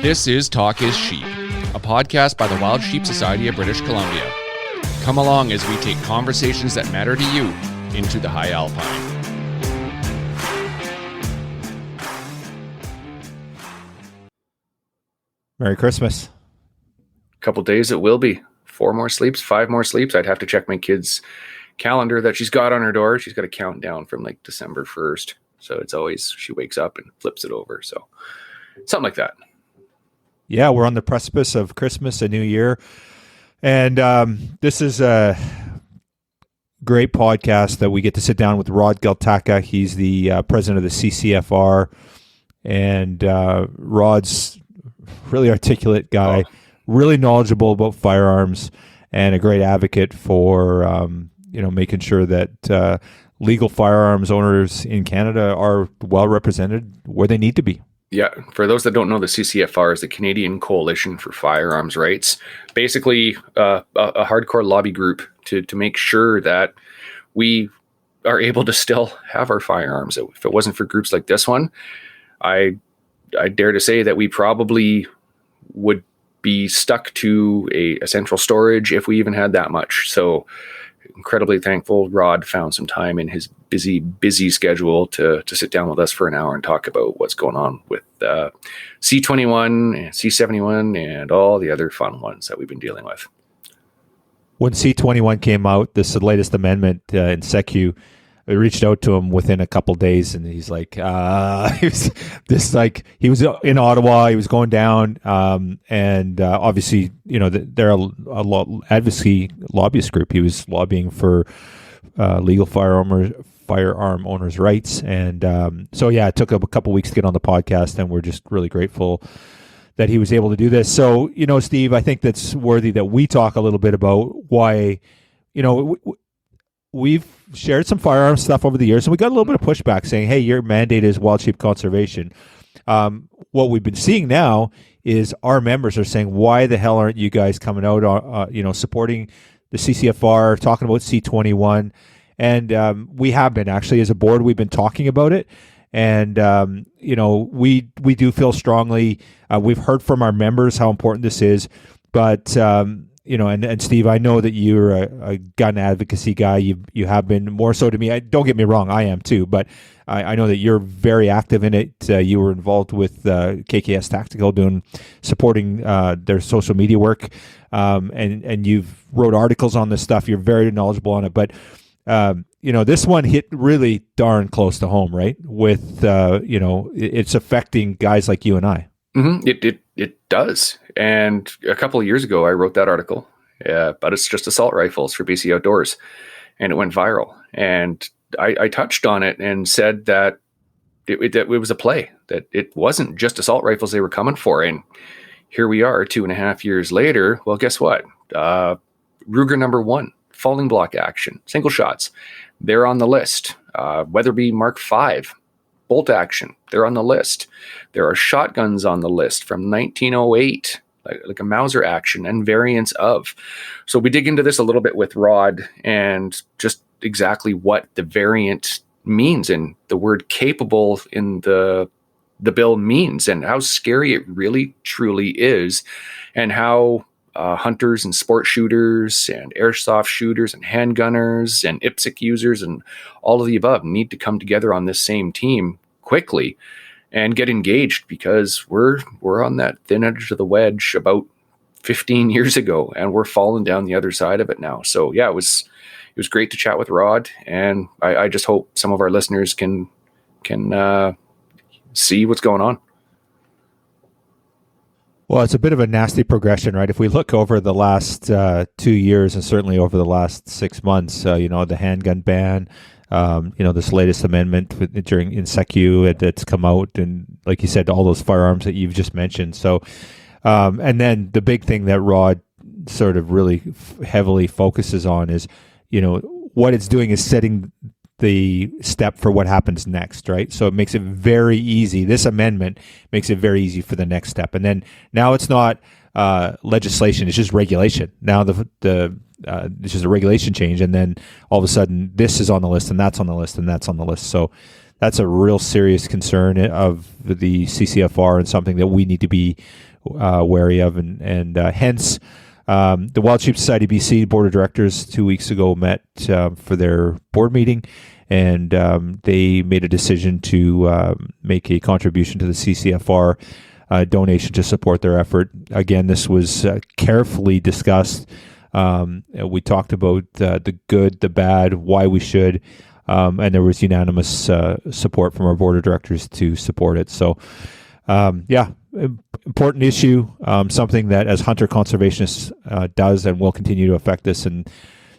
This is Talk is Sheep, a podcast by the Wild Sheep Society of British Columbia. Come along as we take conversations that matter to you into the high alpine. Merry Christmas. Couple days it will be. 4 more sleeps, 5 more sleeps. I'd have to check my kid's calendar that she's got on her door. She's got a countdown from like December 1st. So it's always, she wakes up and flips it over. So something like that. Yeah, we're on the precipice of Christmas, a new year. And this is a great podcast that we get to sit down with Rod Giltaca. He's the president of the CCFR. And Rod's really articulate guy, really knowledgeable about firearms, and a great advocate for making sure that legal firearms owners in Canada are well represented where they need to be. Yeah, for those that don't know, the CCFR is the Canadian Coalition for Firearms Rights. Basically, a hardcore lobby group to make sure that we are able to still have our firearms. If it wasn't for groups like this one, I dare to say that we probably would be stuck to a central storage if we even had that much. So incredibly thankful Rod found some time in his busy schedule to sit down with us for an hour and talk about what's going on with C21 and C71 and all the other fun ones that we've been dealing with. When C21 came out, this latest amendment in SECU, I reached out to him within a couple of days, and he's like, he was in Ottawa, he was going down, and obviously, they're a advocacy lobbyist group. He was lobbying for legal firearm owners' rights, and so it took a couple of weeks to get on the podcast, and we're just really grateful that he was able to do this. So, Steve, I think that's worthy that we talk a little bit about why, we've shared some firearm stuff over the years, and we got a little bit of pushback saying, hey, your mandate is wild sheep conservation. What we've been seeing now is our members are saying, why the hell aren't you guys coming out, supporting the CCFR, talking about C21? And we have been, actually, as a board, we've been talking about it. And, we do feel strongly, we've heard from our members how important this is, but, and Steve, I know that you're a gun advocacy guy. You have been more so to me. Don't get me wrong, I am too. But I know that you're very active in it. You were involved with KKS Tactical, supporting their social media work, and you've wrote articles on this stuff. You're very knowledgeable on it. But this one hit really darn close to home, right? With it's affecting guys like you and I. Mm-hmm. It does. And a couple of years ago, I wrote that article, but it's just assault rifles for BC Outdoors, and it went viral. And I touched on it and said that it was a play, that it wasn't just assault rifles they were coming for. And here we are 2.5 years later. Well, guess what? Ruger number 1, falling block action, single shots, they're on the list. Weatherby Mark 5. Bolt action, they're on the list. There are shotguns on the list from 1908, like a Mauser action and variants of. So we dig into this a little bit with Rod and just exactly what the variant means and the word capable in the bill means and how scary it really truly is, and how hunters and sport shooters and airsoft shooters and handgunners and IPSC users and all of the above need to come together on this same team quickly and get engaged, because we're on that thin edge of the wedge about 15 years ago, and we're falling down the other side of it now. So yeah, it was great to chat with Rod, and I just hope some of our listeners can see what's going on. Well, it's a bit of a nasty progression, right? If we look over the last 2 years, and certainly over the last 6 months, the handgun ban, this latest amendment in SECU that's come out, and like you said, all those firearms that you've just mentioned. So, and then the big thing that Rod sort of really heavily focuses on is, what it's doing is setting the step for what happens next, right? So it makes it very easy. This amendment makes it very easy for the next step. And then now it's not legislation, it's just regulation. Now it's just a regulation change, and then all of a sudden this is on the list, and that's on the list, and that's on the list. So that's a real serious concern of the CCFR and something that we need to be wary of. And hence, the Wild Sheep Society BC Board of Directors 2 weeks ago met for their board meeting, and they made a decision to make a contribution to the CCFR donation to support their effort. Again, this was carefully discussed. We talked about the good, the bad, why we should, and there was unanimous support from our board of directors to support it. So, important issue, something that as hunter conservationists does and will continue to affect us. And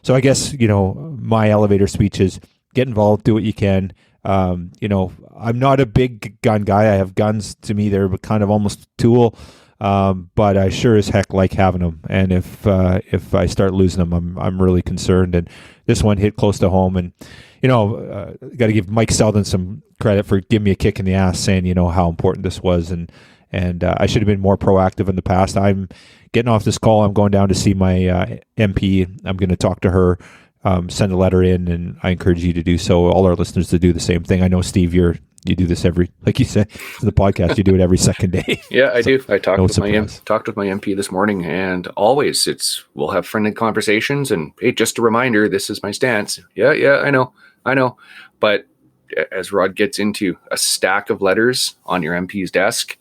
so I guess, my elevator speech is get involved, do what you can. I'm not a big gun guy. I have guns. To me, they're kind of almost a tool. But I sure as heck like having them. And if I start losing them, I'm really concerned. And this one hit close to home. And, got to give Mike Selden some credit for giving me a kick in the ass, saying, how important this was. And I should have been more proactive in the past. I'm getting off this call. I'm going down to see my MP. I'm going to talk to her, send a letter in, and I encourage you to do so. All our listeners to do the same thing. I know, Steve, you do this like you said, in the podcast, you do it every second day. Yeah, I do. I talked with my MP this morning, and always we'll have friendly conversations. And hey, just a reminder, this is my stance. Yeah, I know. But as Rod gets into a stack of letters on your MP's desk,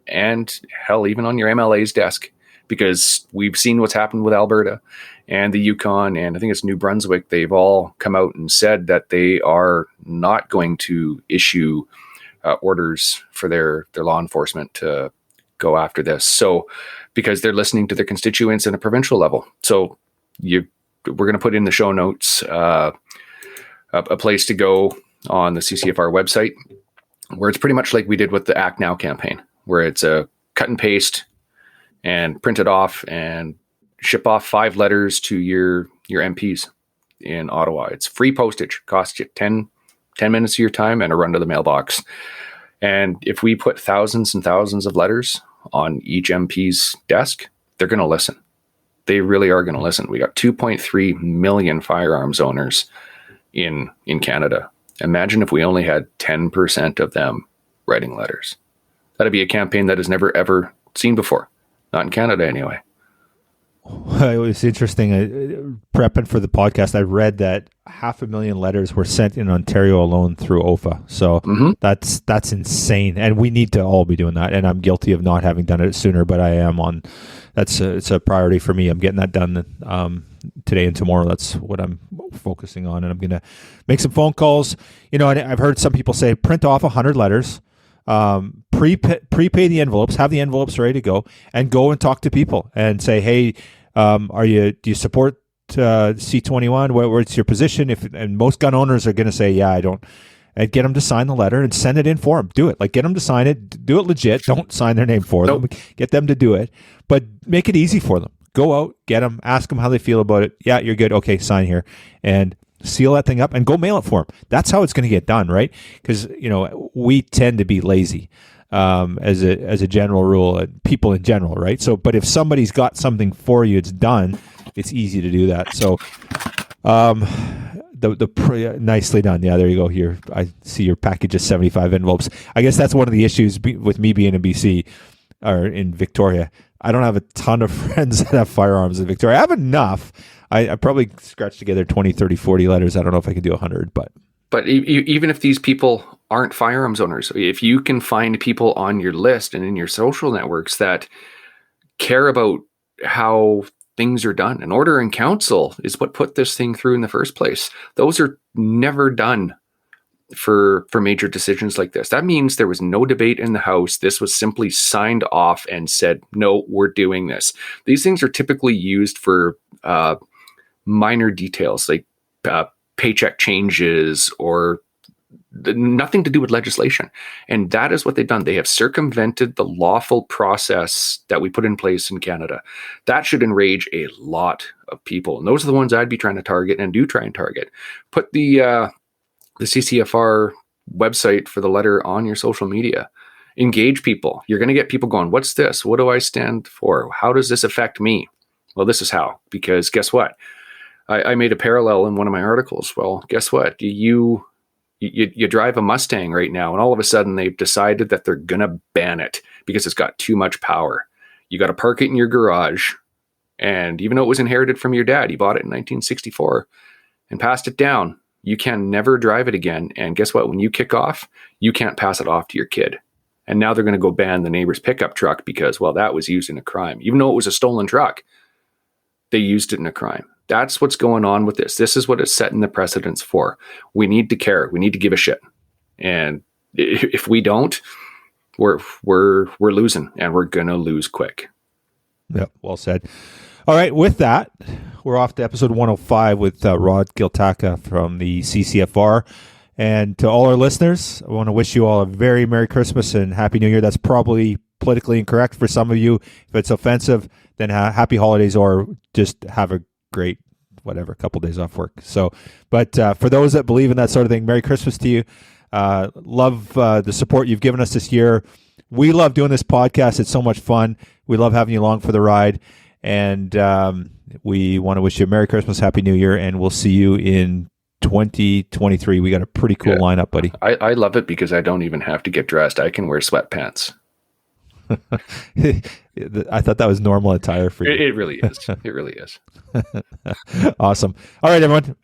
and hell, even on your MLA's desk, because we've seen what's happened with Alberta and the Yukon, and I think it's New Brunswick. They've all come out and said that they are not going to issue orders for their law enforcement to go after this. So, because they're listening to their constituents in a provincial level. So, we're going to put in the show notes a place to go on the CCFR website, where it's pretty much like we did with the Act Now campaign, where it's a cut and paste and print it off and ship off 5 letters to your MPs in Ottawa. It's free postage, costs you 10 minutes of your time and a run to the mailbox. And if we put thousands and thousands of letters on each MP's desk, they're going to listen. They really are going to listen. We got 2.3 million firearms owners in Canada. Imagine if we only had 10% of them writing letters. That'd be a campaign that is never, ever seen before. Not in Canada, anyway. It was interesting. Prepping for the podcast, I read that 500,000 letters were sent in Ontario alone through OFA. So that's insane. And we need to all be doing that. And I'm guilty of not having done it sooner, but I am on. It's a priority for me. I'm getting that done today and tomorrow. That's what I'm focusing on. And I'm going to make some phone calls. And I've heard some people say print off 100 letters. Prepay the envelopes, have the envelopes ready to go, and go and talk to people and say, hey, do you support C21? What's your position? And most gun owners are going to say, yeah, I don't. And get them to sign the letter and send it in for them. Do it. Get them to sign it. Do it legit. Don't sign their name for them. Get them to do it, but make it easy for them. Go out, get them, ask them how they feel about it. Yeah, you're good. Okay, sign here. And seal that thing up and go mail it for them. That's how it's going to get done, right? Because, we tend to be lazy as a general rule, people in general, right? So, but if somebody's got something for you, it's done, it's easy to do that. So, nicely done. Yeah, there you go. I see your package of 75 envelopes. I guess that's one of the issues with me being in BC or in Victoria. I don't have a ton of friends that have firearms in Victoria. I have enough. I probably scratched together 20, 30, 40 letters. I don't know if I can do 100, but even if these people aren't firearms owners, if you can find people on your list and in your social networks that care about how things are done, an order in council is what put this thing through in the first place. Those are never done for major decisions like this. That means there was no debate in the House. This was simply signed off and said, no, we're doing this. These things are typically used for minor details like paycheck changes or nothing to do with legislation. And that is what they've done. They have circumvented the lawful process that we put in place in Canada. That should enrage a lot of people. And those are the ones I'd be trying to target and do try and target. Put the CCFR website for the letter on your social media. Engage people. You're going to get people going, what's this? What do I stand for? How does this affect me? Well, this is how. Because guess what? I made a parallel in one of my articles. Well, guess what? You You drive a Mustang right now, and all of a sudden they've decided that they're going to ban it because it's got too much power. You got to park it in your garage. And even though it was inherited from your dad, he bought it in 1964 and passed it down. You can never drive it again. And guess what? When you kick off, you can't pass it off to your kid. And now they're going to go ban the neighbor's pickup truck because, well, that was used in a crime. Even though it was a stolen truck, they used it in a crime. That's what's going on with this. This is what it's setting the precedence for. We need to care. We need to give a shit. And if we don't, we're losing, and we're going to lose quick. Yep, well said. All right, with that, we're off to episode 105 with Rod Giltaca from the CCFR. And to all our listeners, I want to wish you all a very Merry Christmas and Happy New Year. That's probably politically incorrect for some of you. If it's offensive, then happy holidays, or just have a great, whatever, couple days off work. So, but for those that believe in that sort of thing, Merry Christmas to you. Love the support you've given us this year. We love doing this podcast. It's so much fun. We love having you along for the ride. And we want to wish you a Merry Christmas, Happy New Year, and we'll see you in 2023. We got a pretty cool lineup, buddy. I love it because I don't even have to get dressed. I can wear sweatpants. I thought that was normal attire for you. It really is. It really is. Awesome. All right, everyone.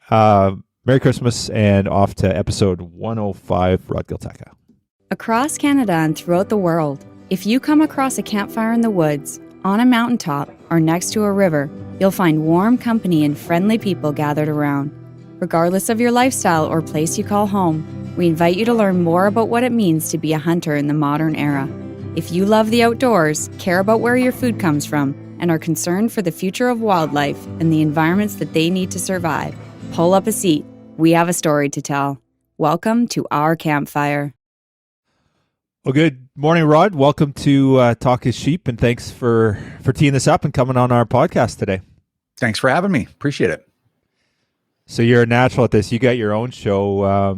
Merry Christmas, and off to episode 105, Rod Giltaca. Across Canada and throughout the world, if you come across a campfire in the woods, on a mountaintop, or next to a river, you'll find warm company and friendly people gathered around. Regardless of your lifestyle or place you call home, we invite you to learn more about what it means to be a hunter in the modern era. If you love the outdoors, care about where your food comes from, and are concerned for the future of wildlife and the environments that they need to survive, pull up a seat. We have a story to tell. Welcome to our campfire. Well, good morning, Rod. Welcome to Talk is Sheep, and thanks for teeing this up and coming on our podcast today. Thanks for having me. Appreciate it. So you're a natural at this. You got your own show.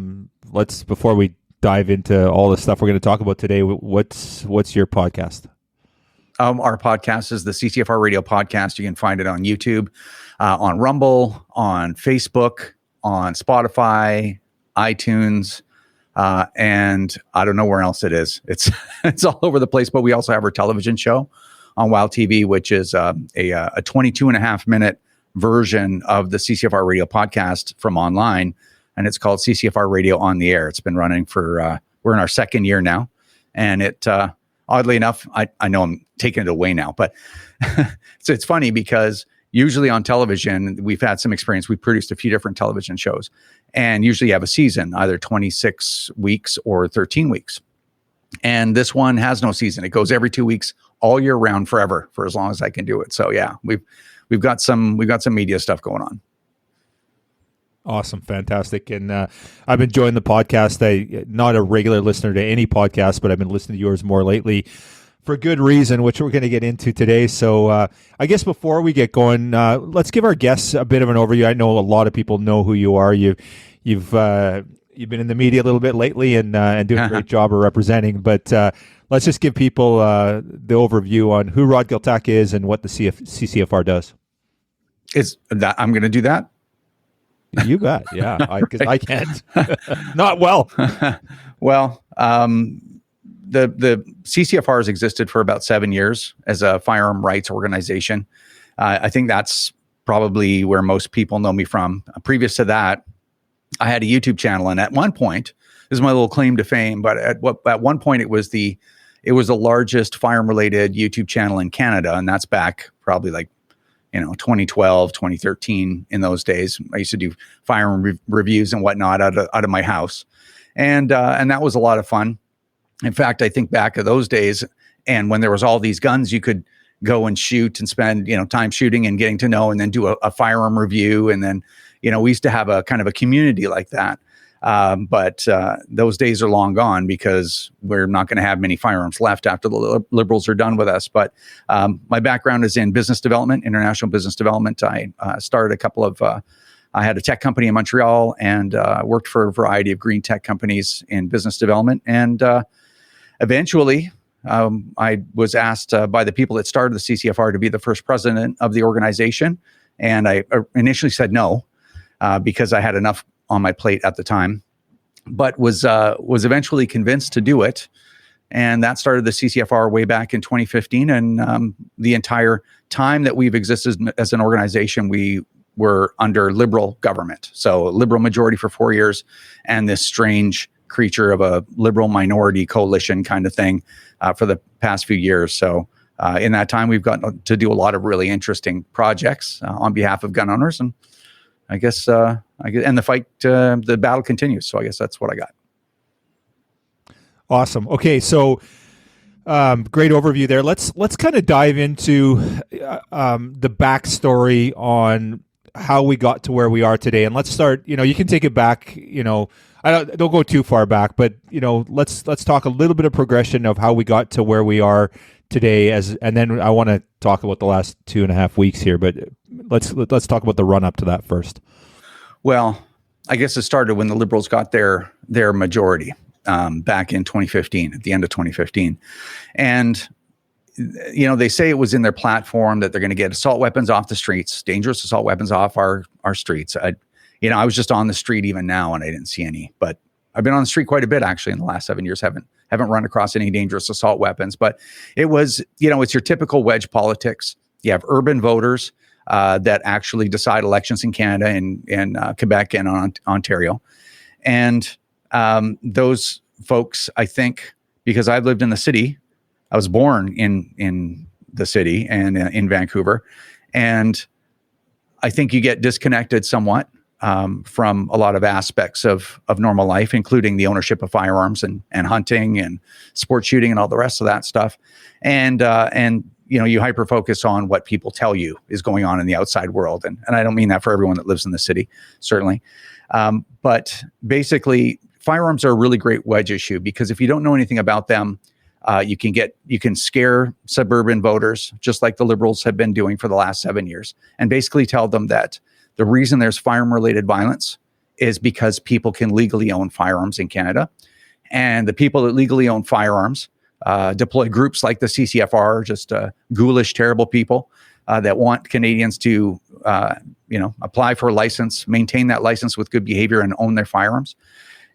Before we dive into all the stuff we're going to talk about today, what's your podcast? Our podcast is the CCFR Radio Podcast. You can find it on YouTube, on Rumble, on Facebook, on Spotify, iTunes, and I don't know where else it is. It's all over the place. But we also have our television show on Wild TV, which is a 22.5-minute version of the CCFR Radio Podcast from online, and it's called CCFR Radio on the Air. It's been running for we're in our second year now, and it oddly enough, I know I'm taking it away now, but so it's funny because usually on television, we've had some experience. We produced a few different television shows, and usually you have a season, either 26 weeks or 13 weeks. And this one has no season. It goes every 2 weeks, all year round, forever, for as long as I can do it. So yeah, we've got some media stuff going on. Awesome. Fantastic. And I've been enjoying the podcast. I'm not a regular listener to any podcast, but I've been listening to yours more lately for good reason, which we're going to get into today. So I guess before we get going, let's give our guests a bit of an overview. I know a lot of people know who you are. You've been in the media a little bit lately and doing a great job of representing. But let's just give people the overview on who Rod Giltaca is and what the CCFR does. I'm going to do that? You bet. Yeah, because I can't. Not well. Well, the CCFR has existed for about 7 years as a firearm rights organization. I think that's probably where most people know me from. Previous to that, I had a YouTube channel, and at one point, this is my little claim to fame, but at one point it was the largest firearm related YouTube channel in Canada, and that's back probably like 2012, 2013. In those days, I used to do firearm reviews and whatnot out of my house, and that was a lot of fun. In fact, I think back of those days, and when there was all these guns, you could go and shoot and spend time shooting and getting to know, and then do a firearm review, and then we used to have a kind of a community like that. But those days are long gone because we're not going to have many firearms left after the Liberals are done with us. But my background is in business development, international business development. I started a couple of, I had a tech company in Montreal and worked for a variety of green tech companies in business development. And eventually I was asked by the people that started the CCFR to be the first president of the organization. And I initially said no, because I had enough on my plate at the time. but was eventually convinced to do it. And that started the CCFR way back in 2015. And the entire time that we've existed as an organization, we were under liberal government. So liberal majority for 4 years, and this strange creature of a liberal minority coalition kind of thing for the past few years. So in that time, we've gotten to do a lot of really interesting projects on behalf of gun owners. And I guess, and the fight, the battle continues. So I guess that's what I got. Awesome. Okay, so great overview there. Let's kind of dive into the backstory on how we got to where we are today, and let's start. You can take it back. I don't go too far back, but let's talk a little bit of progression of how we got to where we are today. And then I want to talk about the last 2.5 weeks here. But let's talk about the run up to that first. Well, I guess it started when the Liberals got their majority. Back in 2015, at the end of 2015. And, they say it was in their platform that they're going to get assault weapons off the streets, dangerous assault weapons off our streets. I was just on the street even now and I didn't see any, but I've been on the street quite a bit actually in the last 7 years, haven't run across any dangerous assault weapons, but it was, it's your typical wedge politics. You have urban voters that actually decide elections in Canada and Quebec and Ontario. And those folks, I think, because I've lived in the city, I was born in the city and in Vancouver, and I think you get disconnected somewhat from a lot of aspects of normal life, including the ownership of firearms and hunting and sport shooting and all the rest of that stuff, and you hyper focus on what people tell you is going on in the outside world, and I don't mean that for everyone that lives in the city, certainly, but basically. Firearms are a really great wedge issue because if you don't know anything about them, you can scare suburban voters just like the Liberals have been doing for the last 7 years, and basically tell them that the reason there's firearm-related violence is because people can legally own firearms in Canada, and the people that legally own firearms deploy groups like the CCFR, just ghoulish, terrible people that want Canadians to apply for a license, maintain that license with good behavior, and own their firearms.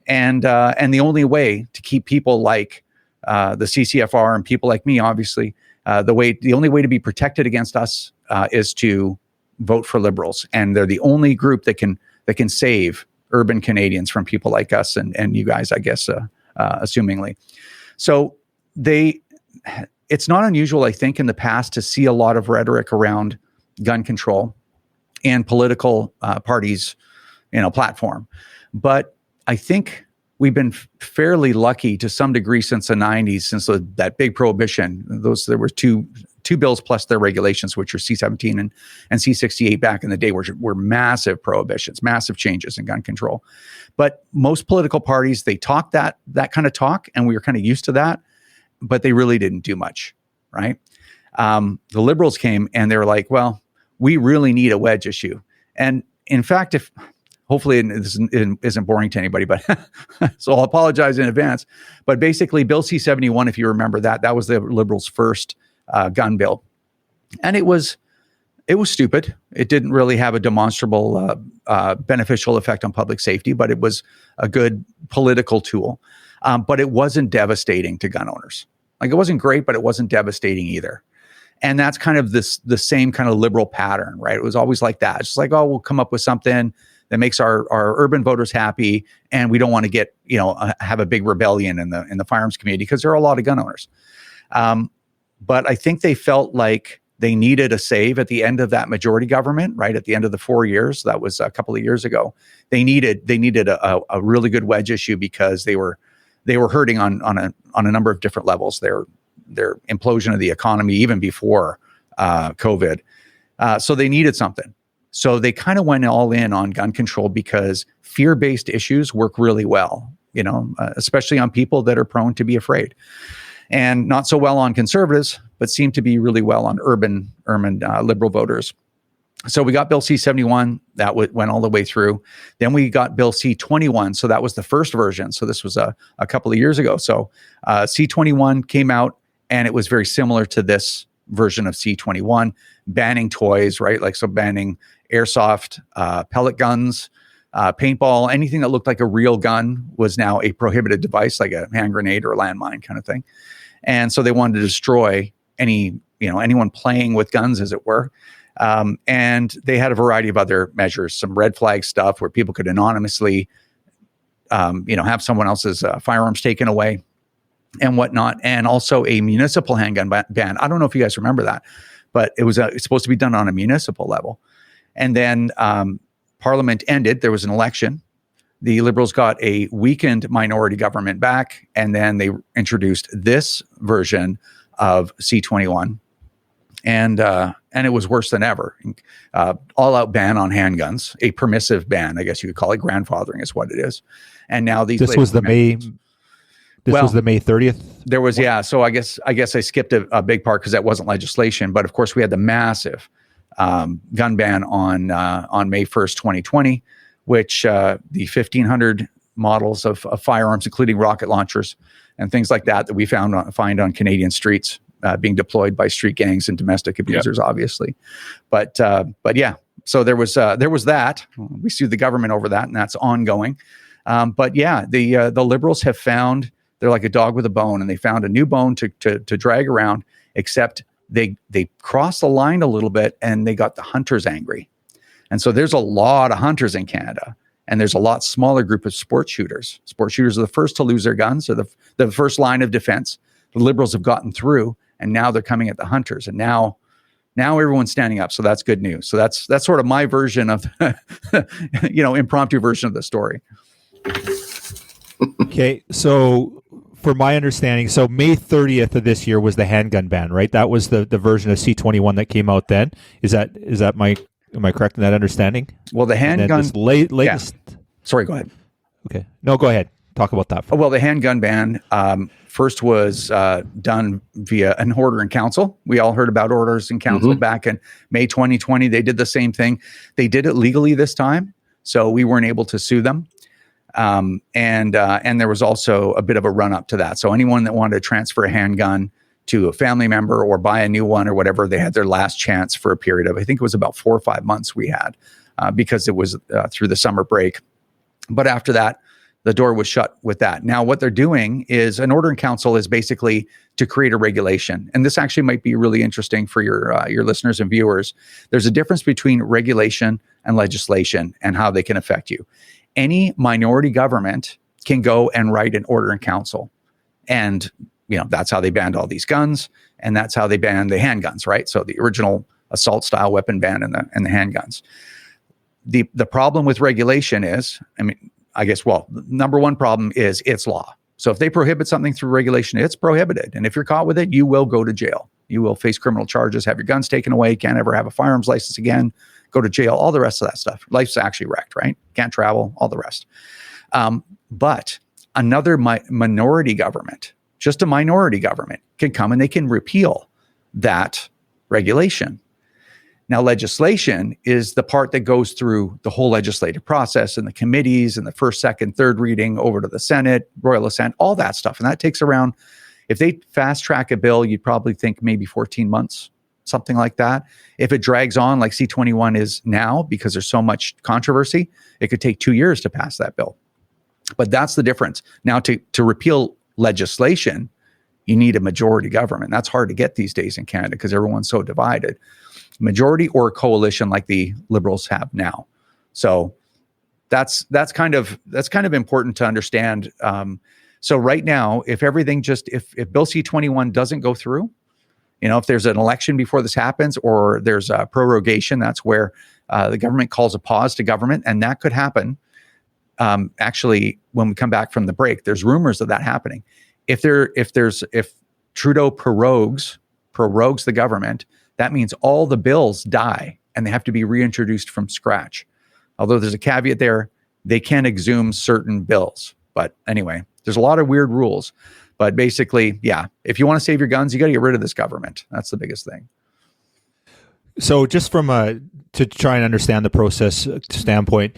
And the only way to keep people like the CCFR and people like me, obviously, the only way to be protected against us is to vote for Liberals, and they're the only group that can save urban Canadians from people like us and you guys, I guess, assumingly. So it's not unusual, I think, in the past to see a lot of rhetoric around gun control and political parties, platform, but I think we've been fairly lucky to some degree since the 90s, since that big prohibition. There were two bills plus their regulations, which are C-17 and C-68 back in the day, were massive prohibitions, massive changes in gun control. But most political parties, they talk that kind of talk, and we were kind of used to that, but they really didn't do much, right? The Liberals came and they were like, well, we really need a wedge issue. And in fact, hopefully this isn't boring to anybody, but so I'll apologize in advance. But basically, Bill C-71, if you remember that was the Liberals' first gun bill, and it was stupid. It didn't really have a demonstrable beneficial effect on public safety, but it was a good political tool. But it wasn't devastating to gun owners. Like, it wasn't great, but it wasn't devastating either. And that's kind of the same kind of Liberal pattern, right? It was always like that. It's just like, oh, we'll come up with something that makes our urban voters happy, and we don't want to get have a big rebellion in the firearms community because there are a lot of gun owners. But I think they felt like they needed a save at the end of that majority government, right at the end of the 4 years. That was a couple of years ago. They needed a really good wedge issue because they were hurting on a number of different levels. Their implosion of the economy even before COVID. So they needed something. So they kind of went all in on gun control because fear-based issues work really well, especially on people that are prone to be afraid, and not so well on conservatives, but seem to be really well on urban Liberal voters. So we got Bill C-71 that went all the way through. Then we got Bill C-21. So that was the first version. So this was a couple of years ago. So C-21 came out, and it was very similar to this version of C-21, banning toys, right? Like, so banning airsoft pellet guns, paintball, anything that looked like a real gun was now a prohibited device, like a hand grenade or a landmine kind of thing. And so they wanted to destroy anyone playing with guns, as it were. And they had a variety of other measures, some red flag stuff where people could anonymously, have someone else's firearms taken away and whatnot. And also a municipal handgun ban. I don't know if you guys remember that, but it's supposed to be done on a municipal level. And then Parliament ended. There was an election. The Liberals got a weakened minority government back, and then they introduced this version of C-21. And it was worse than ever. All-out ban on handguns, a permissive ban, I guess you could call it. Grandfathering is what it is. And now these. This was the May 30th. There was, yeah. So I guess I skipped a big part because that wasn't legislation. But of course, we had the massive gun ban on May 1st, 2020, which the 1,500 models of firearms, including rocket launchers and things like that we find on Canadian streets. Being deployed by street gangs and domestic abusers, obviously, but yeah. So there was that. We sued the government over that, and that's ongoing. But yeah, the Liberals have found they're like a dog with a bone, and they found a new bone to drag around. Except they crossed the line a little bit, and they got the hunters angry, and so there's a lot of hunters in Canada. And there's a lot smaller group of sport shooters. Sport shooters are the first to lose their guns, or the first line of defense. The Liberals have gotten through. And now they're coming at the hunters, and now everyone's standing up. So that's good news. So that's sort of my version of, impromptu version of the story. Okay, so for my understanding, so May 30th of this year was the handgun ban, right? That was the version of C-21 that came out then. Am I correct in that understanding? Well, the handgun latest. Yeah. Sorry, go ahead. Okay, no, go ahead. Talk about that. Well, the handgun ban first was done via an order in council. We all heard about orders in council back in May 2020. They did the same thing. They did it legally this time, so we weren't able to sue them. And there was also a bit of a run up to that. So anyone that wanted to transfer a handgun to a family member or buy a new one or whatever, they had their last chance for a period of, I think it was about 4 or 5 months we had because it was through the summer break. But after that, the door was shut with that. Now, what they're doing is an order in council is basically to create a regulation. And this actually might be really interesting for your listeners and viewers. There's a difference between regulation and legislation and how they can affect you. Any minority government can go and write an order in council. And, that's how they banned all these guns. And that's how they banned the handguns, right? So the original assault style weapon ban and the handguns. The problem with regulation is, number one problem is it's law. So if they prohibit something through regulation, it's prohibited. And if you're caught with it, you will go to jail. You will face criminal charges, have your guns taken away, can't ever have a firearms license again, go to jail, all the rest of that stuff. Life's actually wrecked, right? Can't travel, all the rest. But another minority government, just a minority government, can come and they can repeal that regulation. Now, legislation is the part that goes through the whole legislative process and the committees and the first, second, third reading over to the Senate, royal assent, all that stuff. And that takes around, if they fast track a bill, you'd probably think maybe 14 months, something like that. If it drags on like C-21 is now, because there's so much controversy, it could take 2 years to pass that bill. But that's the difference. Now, to repeal legislation, you need a majority government. That's hard to get these days in Canada because everyone's so divided. Majority or coalition like the Liberals have now. So that's kind of important to understand. So right now, if everything if Bill C-21 doesn't go through, if there's an election before this happens or there's a prorogation, that's where the government calls a pause to government, and that could happen. Actually, when we come back from the break, there's rumors of that happening. If Trudeau prorogues the government, that means all the bills die and they have to be reintroduced from scratch. Although there's a caveat there, they can exhume certain bills. But anyway, there's a lot of weird rules. But basically, yeah, if you want to save your guns, you got to get rid of this government. That's the biggest thing. So just to try and understand the process standpoint,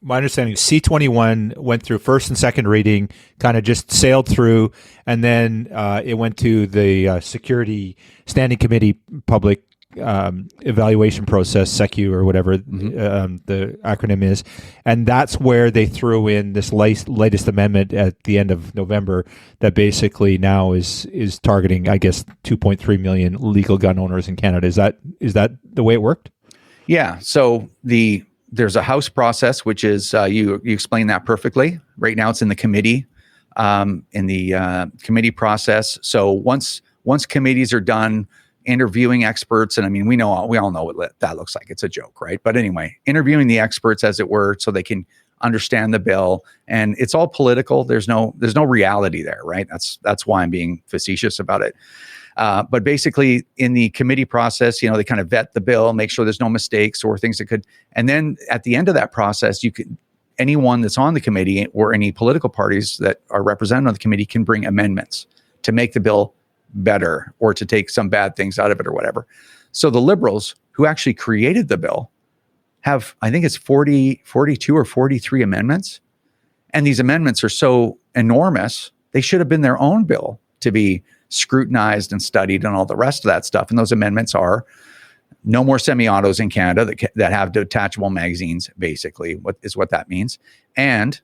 my understanding is C-21 went through first and second reading, kind of just sailed through, and then it went to the Security Standing Committee public evaluation process, SECU or whatever the acronym is, and that's where they threw in this latest amendment at the end of November that basically now is targeting, I guess, 2.3 million legal gun owners in Canada. Is that the way it worked? Yeah. So there's a House process, which is you explained that perfectly. Right now, it's in the committee, committee process. So once committees are done interviewing experts, and I mean, we all know what that looks like. It's a joke, right? But anyway, interviewing the experts, as it were, so they can understand the bill, and it's all political. There's no reality there, right? That's why I'm being facetious about it. But basically, in the committee process, they kind of vet the bill, make sure there's no mistakes or things that could. And then at the end of that process, anyone that's on the committee or any political parties that are represented on the committee can bring amendments to make the bill better or to take some bad things out of it or whatever. So the Liberals, who actually created the bill, have, I think it's 42 or 43 amendments. And these amendments are so enormous, they should have been their own bill to be scrutinized and studied and all the rest of that stuff. And those amendments are no more semi-autos in Canada that have detachable magazines, basically, what that means. And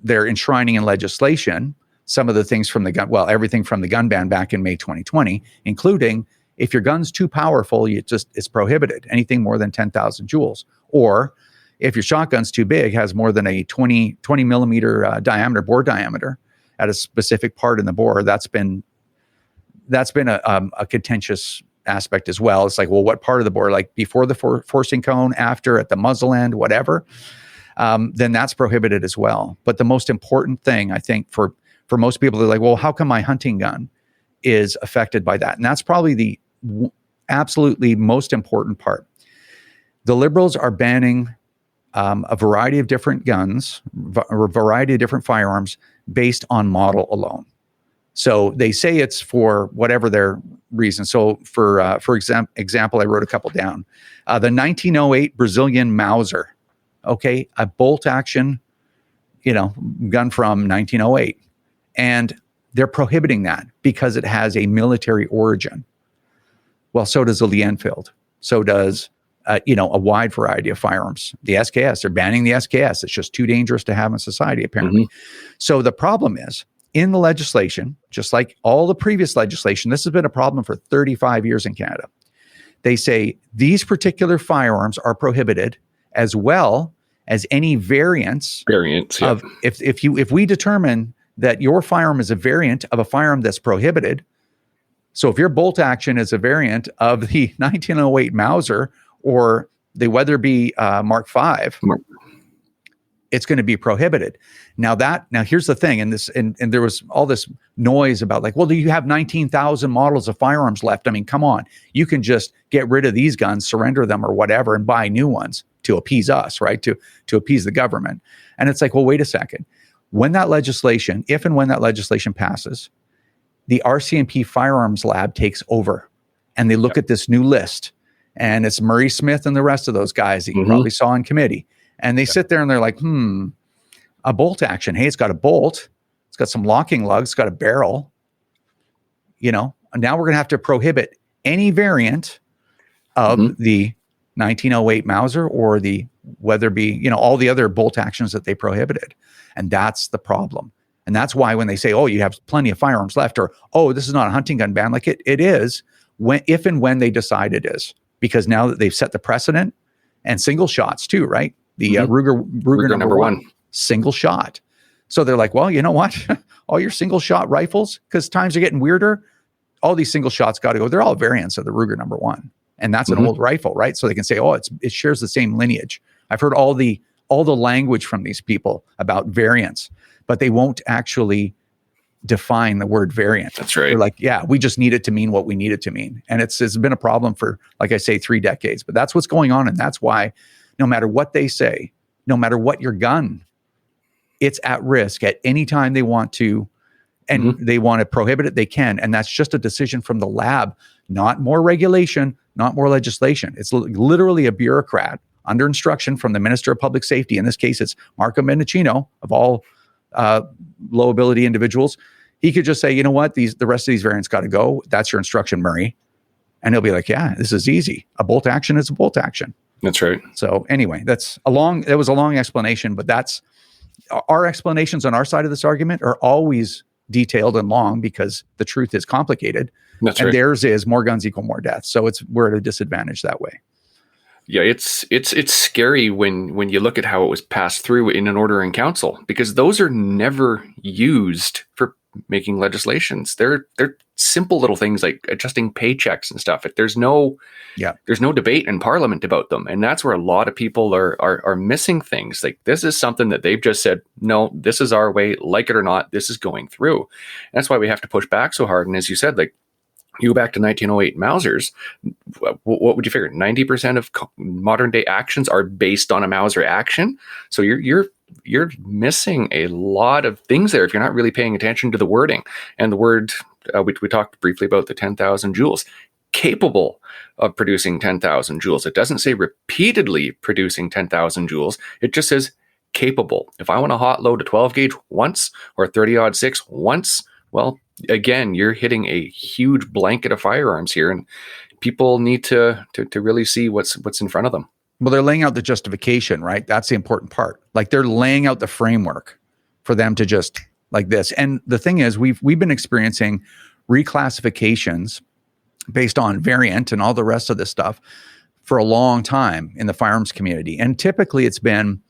they're enshrining in legislation some of the things from everything from the gun ban back in May 2020, including if your gun's too powerful, it's prohibited, anything more than 10,000 joules. Or if your shotgun's too big, has more than a 20 millimeter bore diameter at a specific part in the bore, that's been a contentious aspect as well. It's like, well, what part of the bore, like before the forcing cone, after, at the muzzle end, whatever, then that's prohibited as well. But the most important thing, I think, for most people, they're like, well, how come my hunting gun is affected by that? And that's probably the absolutely most important part. The Liberals are banning a variety of different guns, or a variety of different firearms based on model alone. So they say it's for whatever their reason. So for example, I wrote a couple down. The 1908 Brazilian Mauser, okay, a bolt action, gun from 1908. And they're prohibiting that because it has a military origin. Well, so does the Lee Enfield. So does, a wide variety of firearms. The SKS, they're banning the SKS. It's just too dangerous to have in society, apparently. Mm-hmm. So the problem is, in the legislation, just like all the previous legislation, this has been a problem for 35 years in Canada. They say these particular firearms are prohibited, as well as any variants. Yeah. If we determine that your firearm is a variant of a firearm that's prohibited, so if your bolt action is a variant of the 1908 Mauser or the Weatherby Mark V, it's going to be prohibited. Now here's the thing, and there was all this noise about like, well, do you have 19,000 models of firearms left? I mean, come on, you can just get rid of these guns, surrender them or whatever, and buy new ones to appease us, right? To appease the government. And it's like, well, wait a second. When that legislation, if and when that legislation passes, the RCMP Firearms Lab takes over, and they look at this new list, and it's Murray Smith and the rest of those guys that you probably saw in committee. And they sit there and they're like, a bolt action. Hey, it's got a bolt. It's got some locking lugs. It's got a barrel. And now we're going to have to prohibit any variant of the 1908 Mauser or the Weatherby, all the other bolt actions that they prohibited. And that's the problem. And that's why when they say, oh, you have plenty of firearms left, or, oh, this is not a hunting gun ban, like it is, if and when they decide it is. Because now that they've set the precedent, and single shots too, right? The Ruger number one, single shot. So they're like, well, you know what? All your single shot rifles, because times are getting weirder, all these single shots got to go. They're all variants of the Ruger number one. And that's an old rifle, right? So they can say, oh, it shares the same lineage. I've heard all the language from these people about variants, but they won't actually define the word variant. That's right. They're like, yeah, we just need it to mean what we need it to mean. And it's been a problem for, like I say, 3 decades. But that's what's going on. And that's why no matter what they say, no matter what your gun, it's at risk at any time they want to, and they want to prohibit it, they can. And that's just a decision from the lab, not more regulation, not more legislation. It's literally a bureaucrat under instruction from the Minister of Public Safety. In this case, it's Marco Mendicino, of all low ability individuals. He could just say, you know what, the rest of these variants got to go. That's your instruction, Murray. And he'll be like, yeah, this is easy. A bolt action is a bolt action. That's right. So anyway, it was a long explanation, but that's our explanations on our side of this argument are always detailed and long because the truth is complicated. That's and right. theirs is more guns equal more death. So we're at a disadvantage that way. Yeah, it's scary when you look at how it was passed through in an order in council, because those are never used for making legislations. They're simple little things like adjusting paychecks and stuff. There's no debate in Parliament about them, and that's where a lot of people are missing things. Like, this is something that they've just said, no, this is our way, like it or not, this is going through. And that's why we have to push back so hard. And as you said, like, you go back to 1908 Mausers, what would you figure? 90% of modern day actions are based on a Mauser action. So you're missing a lot of things there if you're not really paying attention to the wording. And the word, we talked briefly about the 10,000 joules, capable of producing 10,000 joules. It doesn't say repeatedly producing 10,000 joules. It just says capable. If I want to hot load a 12 gauge once or a 30-06 once, well, again, you're hitting a huge blanket of firearms here, and people need to really see what's in front of them. Well, they're laying out the justification, right? That's the important part. Like, they're laying out the framework for them to just like this. And the thing is, we've been experiencing reclassifications based on variant and all the rest of this stuff for a long time in the firearms community. And typically it's been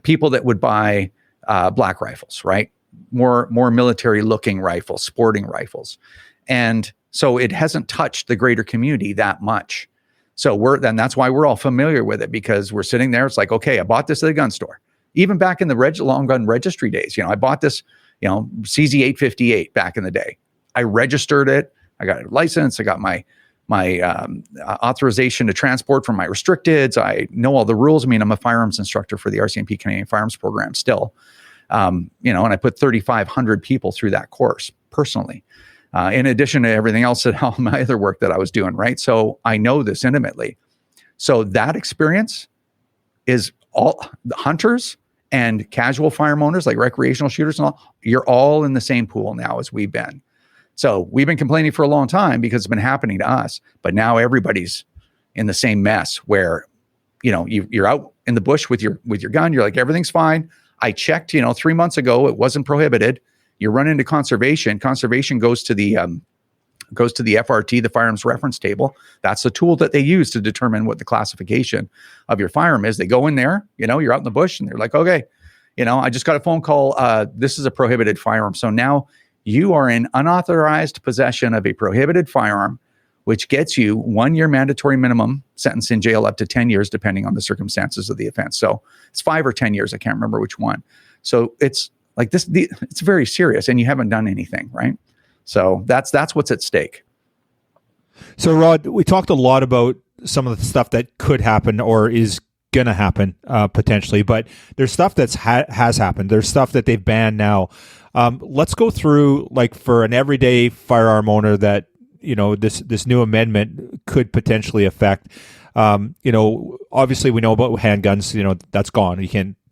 people that would buy black rifles, right? More military looking rifles, sporting rifles. And so it hasn't touched the greater community that much. So that's why we're all familiar with it, because we're sitting there. It's like, okay, I bought this at a gun store. Even back in the long gun registry days, I bought this, CZ858 back in the day. I registered it. I got a license. I got my authorization to transport from my restricteds. I know all the rules. I mean, I'm a firearms instructor for the RCMP Canadian Firearms Program still. And I put 3,500 people through that course personally, in addition to everything else that all my other work that I was doing, right? So I know this intimately. So that experience is all the hunters and casual firearm owners, like recreational shooters and all, you're all in the same pool now as we've been. So we've been complaining for a long time because it's been happening to us, but now everybody's in the same mess where, you're out in the bush with your gun. You're like, everything's fine. I checked, 3 months ago, it wasn't prohibited. You run into conservation. Conservation goes to the FRT, the firearms reference table. That's the tool that they use to determine what the classification of your firearm is. They go in there, you're out in the bush, and they're like, okay, I just got a phone call. This is a prohibited firearm. So now you are in unauthorized possession of a prohibited firearm, which gets you 1 year mandatory minimum sentence in jail, up to 10 years, depending on the circumstances of the offense. So it's 5 or 10 years. I can't remember which one. So it's like this, it's very serious, and you haven't done anything, right? So that's what's at stake. So Rod, we talked a lot about some of the stuff that could happen or is going to happen potentially, but there's stuff that's has happened. There's stuff that they've banned now. Let's go through, like, for an everyday firearm owner that, this new amendment could potentially affect. Obviously we know about handguns. That's gone. You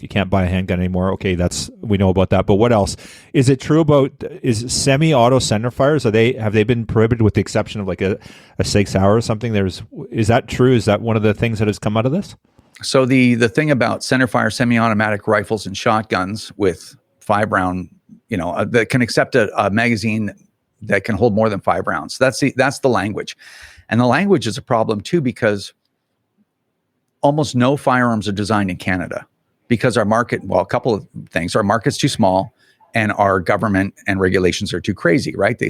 can't buy a handgun anymore. Okay, we know about that. But what else? Is it true about semi-auto center fires? Have they been prohibited with the exception of like a 6 hour or something? Is that true? Is that one of the things that has come out of this? So the thing about center fire semi-automatic rifles and shotguns with 5 round, that can accept a magazine that can hold more than 5 rounds. That's the language. And the language is a problem too, because almost no firearms are designed in Canada because our market, a couple of things, our market's too small and our government and regulations are too crazy, right?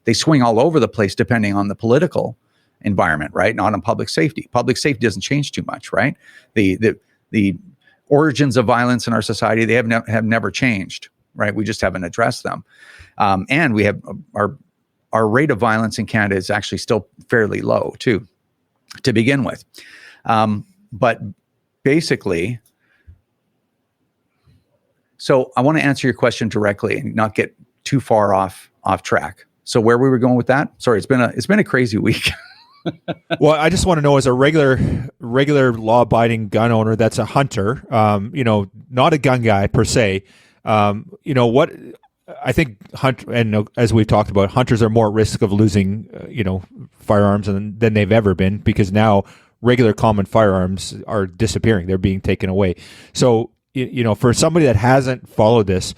They swing all over the place depending on the political environment, right? Not on public safety. Public safety doesn't change too much, right? The origins of violence in our society, they have never changed, right? We just haven't addressed them. And we have our rate of violence in Canada is actually still fairly low too, to begin with. But basically, so I want to answer your question directly and not get too far off track. So where we were going with that? Sorry, it's been a crazy week. Well, I just want to know, as a regular law-abiding gun owner that's a hunter, not a gun guy per se, what I think as we've talked about, hunters are more at risk of losing, firearms than they've ever been, because now regular common firearms are disappearing. They're being taken away. So, for somebody that hasn't followed this,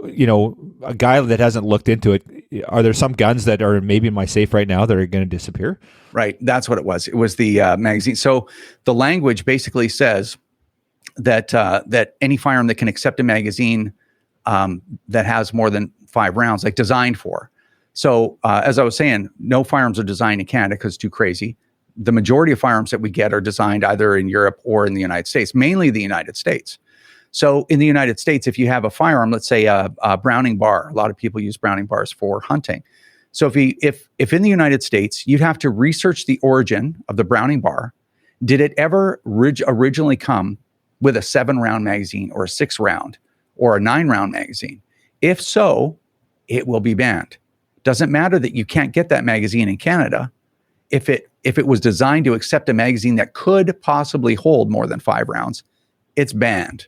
a guy that hasn't looked into it, are there some guns that are maybe in my safe right now that are going to disappear? Right. That's what it was. It was the magazine. So the language basically says that any firearm that can accept a magazine that has more than 5 rounds, like designed for. So as I was saying, no firearms are designed in Canada because it's too crazy. The majority of firearms that we get are designed either in Europe or in the United States, mainly the United States. So in the United States, if you have a firearm, let's say a Browning bar, a lot of people use Browning bars for hunting. So if in the United States, you'd have to research the origin of the Browning bar. Did it ever originally come with a 7-round magazine or a 6-round or a 9-round magazine? If so, it will be banned. Doesn't matter that you can't get that magazine in Canada. If it was designed to accept a magazine that could possibly hold more than 5 rounds, it's banned.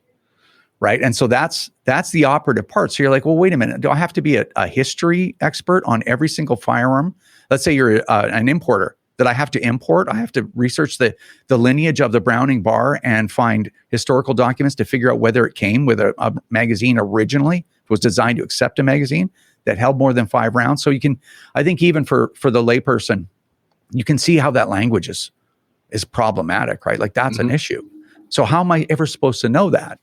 Right. And so that's the operative part. So you're like, well, wait a minute. Do I have to be a history expert on every single firearm? Let's say you're an importer that I have to import. I have to research the lineage of the Browning bar and find historical documents to figure out whether it came with a magazine originally. It was designed to accept a magazine that held more than 5 rounds. So you can, I think even for the layperson, you can see how that language is problematic, right? Like that's an issue. So how am I ever supposed to know that?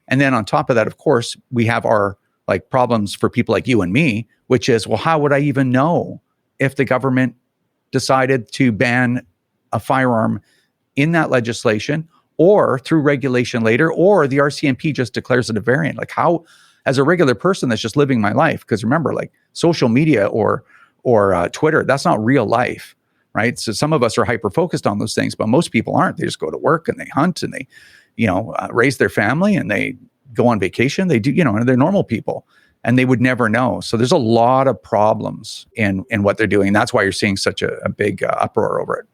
And then on top of that, of course, we have our problems for people like you and me, which is, well, how would I even know if the government decided to ban a firearm in that legislation or through regulation later, or the RCMP just declares it a variant? Like how, as a regular person that's just living my life, because remember, like social media or Twitter, that's not real life, right? So some of us are hyper-focused on those things, but most people aren't. They just go to work and they hunt and they raise their family and they go on vacation. They do, and they're normal people and they would never know. So there's a lot of problems in what they're doing. That's why you're seeing such a big uproar over it.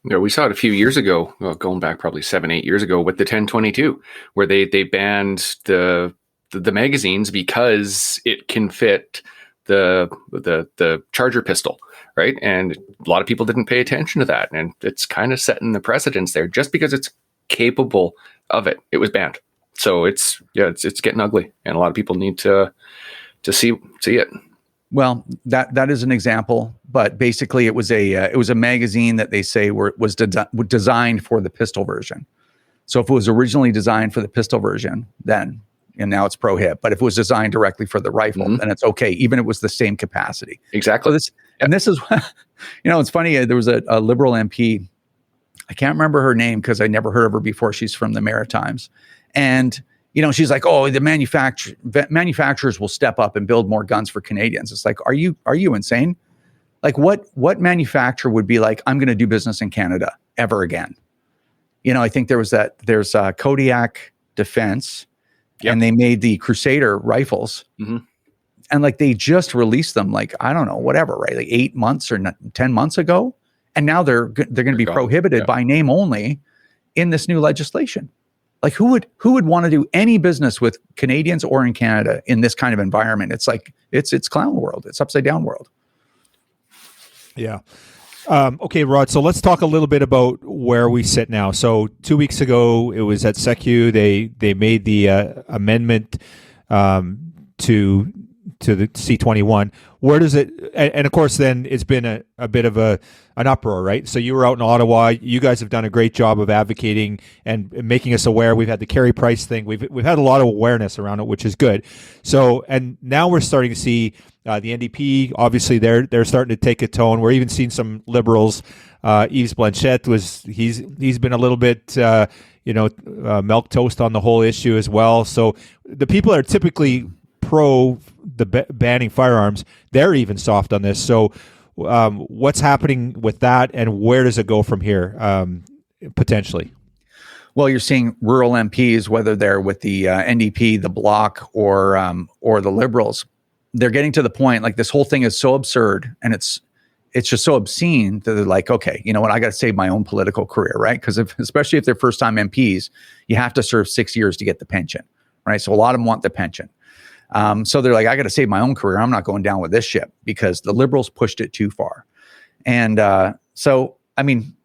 Yeah, we saw it a few years ago, going back probably 7-8 years ago with the 1022, where they banned the magazines because it can fit the charger pistol, right? And a lot of people didn't pay attention to that. And it's kind of setting the precedence there. Just because it's capable of it, it was banned. So it's getting ugly, and a lot of people need to see it. Well, that is an example, but basically it was a magazine that they say was designed for the pistol version. So if it was originally designed for the pistol version, then and now it's prohibit. But if it was designed directly for the rifle, then it's okay, even if it was the same capacity. Exactly. So this is, it's funny. There was a Liberal MP. I can't remember her name because I never heard of her before. She's from the Maritimes. And, she's like, oh, the manufacturers will step up and build more guns for Canadians. It's like, are you insane? Like what manufacturer would be like, I'm going to do business in Canada ever again? I think there's Kodiak Defense, and they made the Crusader rifles. And they just released them, I don't know, whatever, right? 8 months or 10 months ago. And now they're going to be prohibited by name only in this new legislation. Who would want to do any business with Canadians or in Canada in this kind of environment? It's it's clown world. It's upside down world. Yeah. Okay, Rod. So let's talk a little bit about where we sit now. So 2 weeks ago, it was at SECU. They made the amendment to the C-21. Where does it? And of course, then it's been a bit of an uproar, right? So you were out in Ottawa. You guys have done a great job of advocating and making us aware. We've had the carry price thing. We've had a lot of awareness around it, which is good. So, and now we're starting to see the NDP. Obviously, they're starting to take a tone. We're even seeing some Liberals. Yves Blanchette he's been a little bit milk toast on the whole issue as well. So the people that are typically pro the banning firearms, they're even soft on this. So what's happening with that, and where does it go from here potentially? Well, you're seeing rural MPs, whether they're with the NDP, the Bloc, or the Liberals, they're getting to the point, this whole thing is so absurd and it's just so obscene that they're like, okay, you know what, I got to save my own political career, right? Because especially if they're first-time MPs, you have to serve 6 years to get the pension, right? So a lot of them want the pension. So they're like, I got to save my own career. I'm not going down with this ship because the Liberals pushed it too far. And so, I mean,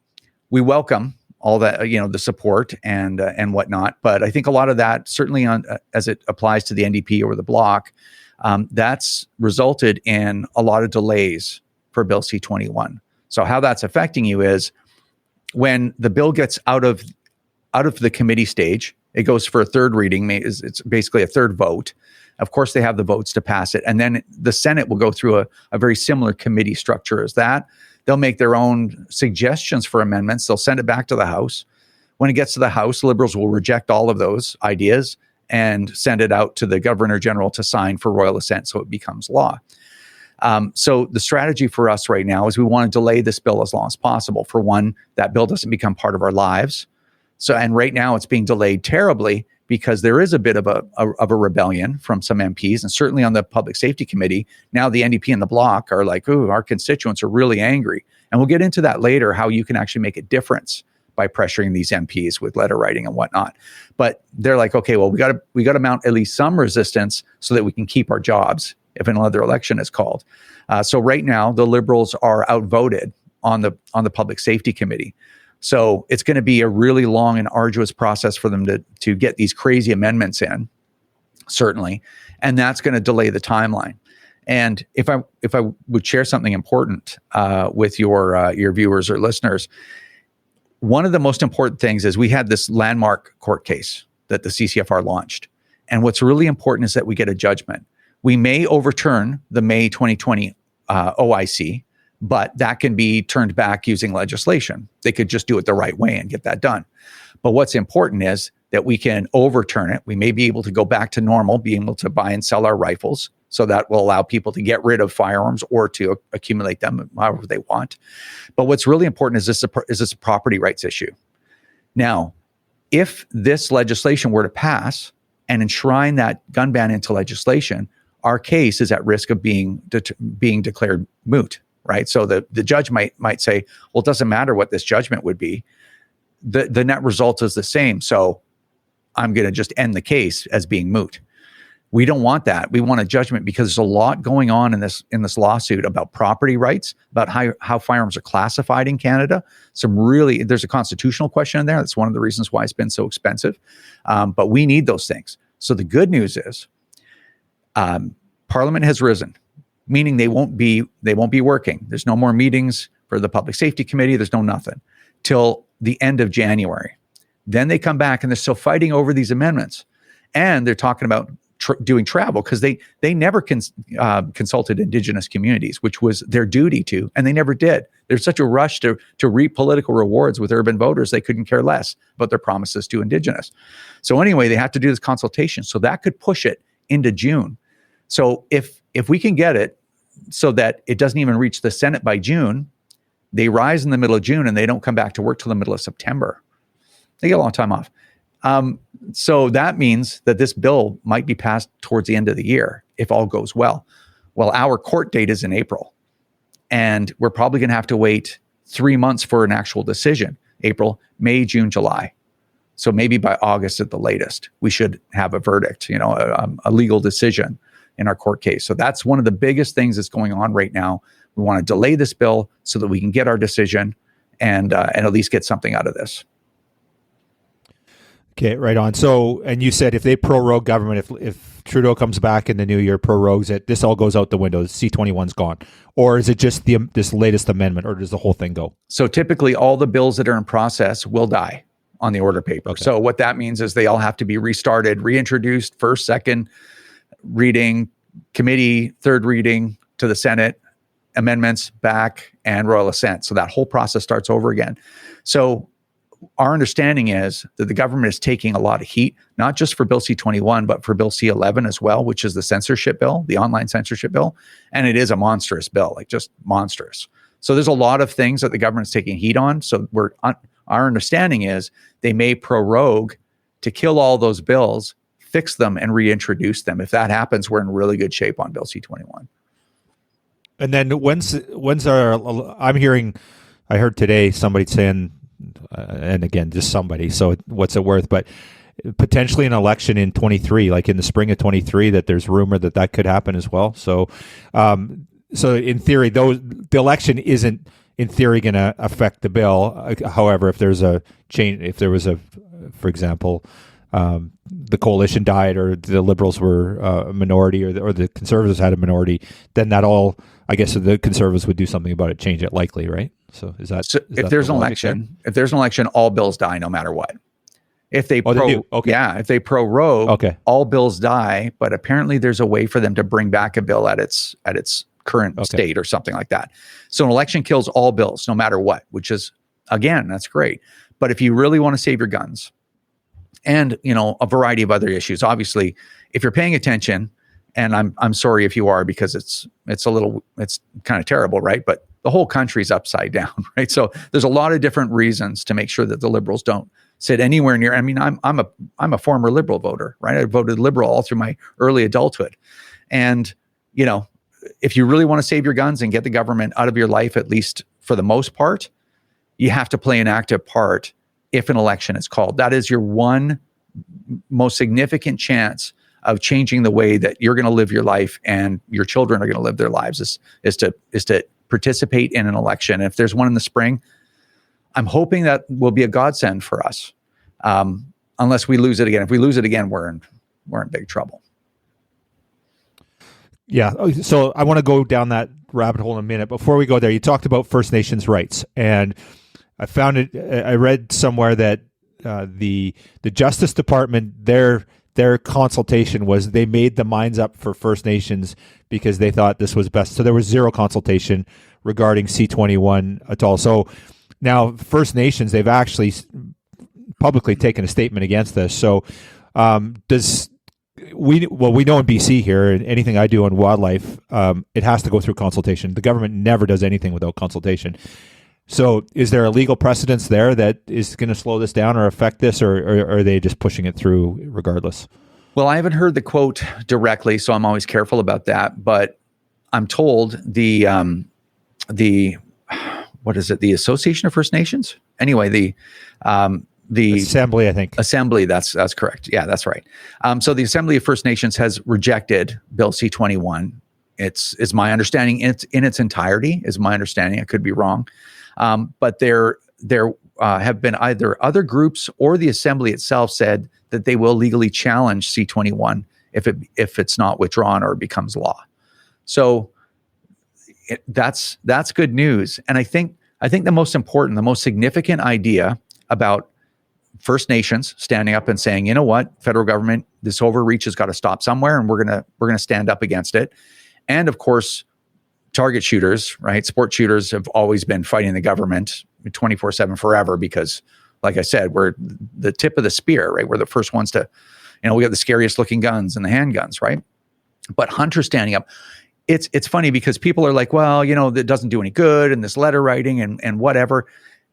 we welcome all that, the support and whatnot. But I think a lot of that, certainly as it applies to the NDP or the Bloc, that's resulted in a lot of delays for Bill C-21. So how that's affecting you is when the bill gets out of the committee stage, it goes for a third reading. It's basically a third vote. Of course, they have the votes to pass it. And then the Senate will go through a very similar committee structure as that. They'll make their own suggestions for amendments. They'll send it back to the House. When it gets to the House, Liberals will reject all of those ideas and send it out to the Governor General to sign for royal assent so it becomes law. So the strategy for us right now is we want to delay this bill as long as possible. For one, that bill doesn't become part of our lives. And right now it's being delayed terribly because there is a bit of a rebellion from some MPs, and certainly on the Public Safety Committee. Now the NDP and the Bloc are like, ooh, our constituents are really angry. And we'll get into that later, how you can actually make a difference by pressuring these MPs with letter writing and whatnot. But they're like, okay, well, we got to mount at least some resistance so that we can keep our jobs if another election is called. So right now, the Liberals are outvoted on the Public Safety Committee. So it's going to be a really long and arduous process for them to get these crazy amendments in, certainly, and that's going to delay the timeline. And if I would share something important with your viewers or listeners, one of the most important things is we had this landmark court case that the CCFR launched, and what's really important is that we get a judgment. We may overturn the May 2020 OIC. But that can be turned back using legislation. They could just do it the right way and get that done. But what's important is that we can overturn it. We may be able to go back to normal, being able to buy and sell our rifles. So that will allow people to get rid of firearms or to accumulate them however they want. But what's really important is this a property rights issue. Now, if this legislation were to pass and enshrine that gun ban into legislation, our case is at risk of being declared moot. Right. So the judge might say, well, it doesn't matter what this judgment would be. The net result is the same. So I'm going to just end the case as being moot. We don't want that. We want a judgment because there's a lot going on in this lawsuit about property rights, about how firearms are classified in Canada. There's a constitutional question in there. That's one of the reasons why it's been so expensive. But we need those things. So the good news is Parliament has risen, meaning they won't be working. There's no more meetings for the Public Safety Committee. There's no nothing till the end of January. Then they come back and they're still fighting over these amendments. And they're talking about doing travel because they never consulted Indigenous communities, which was their duty to, and they never did. There's such a rush to reap political rewards with urban voters. They couldn't care less about their promises to Indigenous. So anyway, they have to do this consultation. So that could push it into June. So if we can get it so that it doesn't even reach the Senate by June, they rise in the middle of June and they don't come back to work till the middle of September. They get a long time off. So that means that this bill might be passed towards the end of the year if all goes well. Well, our court date is in April, and we're probably going to have to wait 3 months for an actual decision. April, May, June, July. So maybe by August at the latest, we should have a verdict, a legal decision in our court case. So that's one of the biggest things that's going on right now. We want to delay this bill so that we can get our decision and at least get something out of this. Okay, right on. So, and you said if they prorogue government, if Trudeau comes back in the new year, prorogues it, this all goes out the window. C-21's gone. Or is it just this latest amendment, or does the whole thing go? So typically all the bills that are in process will die on the order paper. Okay. So what that means is they all have to be restarted, reintroduced, first, second reading, committee, third reading to the Senate, amendments back, and royal assent. So that whole process starts over again. So our understanding is that the government is taking a lot of heat, not just for Bill C-21, but for Bill C-11 as well, which is the censorship bill, the online censorship bill. And it is a monstrous bill, like just monstrous. So there's a lot of things that the government's taking heat on. So our understanding is they may prorogue to kill all those bills, fix them, and reintroduce them. If that happens, we're in really good shape on Bill C-21. And then when's our? I heard today somebody saying, and again, just somebody. So what's it worth? But potentially an election in 23, like in the spring of 23, that there's rumor that could happen as well. So, so in theory, the election isn't in theory going to affect the bill. However, if there's a change, if there was for example, the coalition died, or the Liberals were a minority, or the Conservatives had a minority, then I guess the Conservatives would do something about it, change it likely, right? So if there's an election, all bills die no matter what. If they if they prorogue, all bills die. But apparently, there's a way for them to bring back a bill at its current state or something like that. So an election kills all bills no matter what, which is, again, that's great. But if you really want to save your guns, and a variety of other issues, obviously, if you're paying attention, and I'm sorry if you are, because it's kind of terrible, right? But the whole country's upside down, right? So there's a lot of different reasons to make sure that the Liberals don't sit anywhere near. I mean, I'm a former Liberal voter, right? I voted Liberal all through my early adulthood, and if you really want to save your guns and get the government out of your life, at least for the most part, you have to play an active part if an election is called. That is your one most significant chance of changing the way that you're going to live your life and your children are going to live their lives, is to participate in an election. If there's one in the spring, I'm hoping that will be a godsend for us, unless we lose it again. If we lose it again, we're in big trouble. Yeah. So I want to go down that rabbit hole in a minute. Before we go there, you talked about First Nations rights, and I read somewhere that the Justice Department, their consultation was, they made the minds up for First Nations because they thought this was best. So there was zero consultation regarding C-21 at all. So now First Nations, they've actually publicly taken a statement against this. So we know in BC here, and anything I do on wildlife, it has to go through consultation. The government never does anything without consultation. So is there a legal precedence there that is going to slow this down or affect this, or are they just pushing it through regardless? Well, I haven't heard the quote directly, so I'm always careful about that. But I'm told the what is it? The Association of First Nations? Anyway, the Assembly, I think. Assembly, that's correct. Yeah, that's right. So the Assembly of First Nations has rejected Bill C-21. It's my understanding, in its entirety, is my understanding. I could be wrong. But there have been either other groups or the Assembly itself said that they will legally challenge C-21 if it's not withdrawn or becomes law. So that's good news. And I think the most important, the most significant idea about First Nations standing up and saying, you know what, federal government, this overreach has got to stop somewhere, and we're gonna stand up against it. And of course, target shooters, right? Sport shooters have always been fighting the government 24/7 forever because, like I said, we're the tip of the spear, right? We're the first ones to, we have the scariest looking guns and the handguns, right? But hunters standing up, it's funny because people are like, well, that doesn't do any good, and this letter writing and whatever.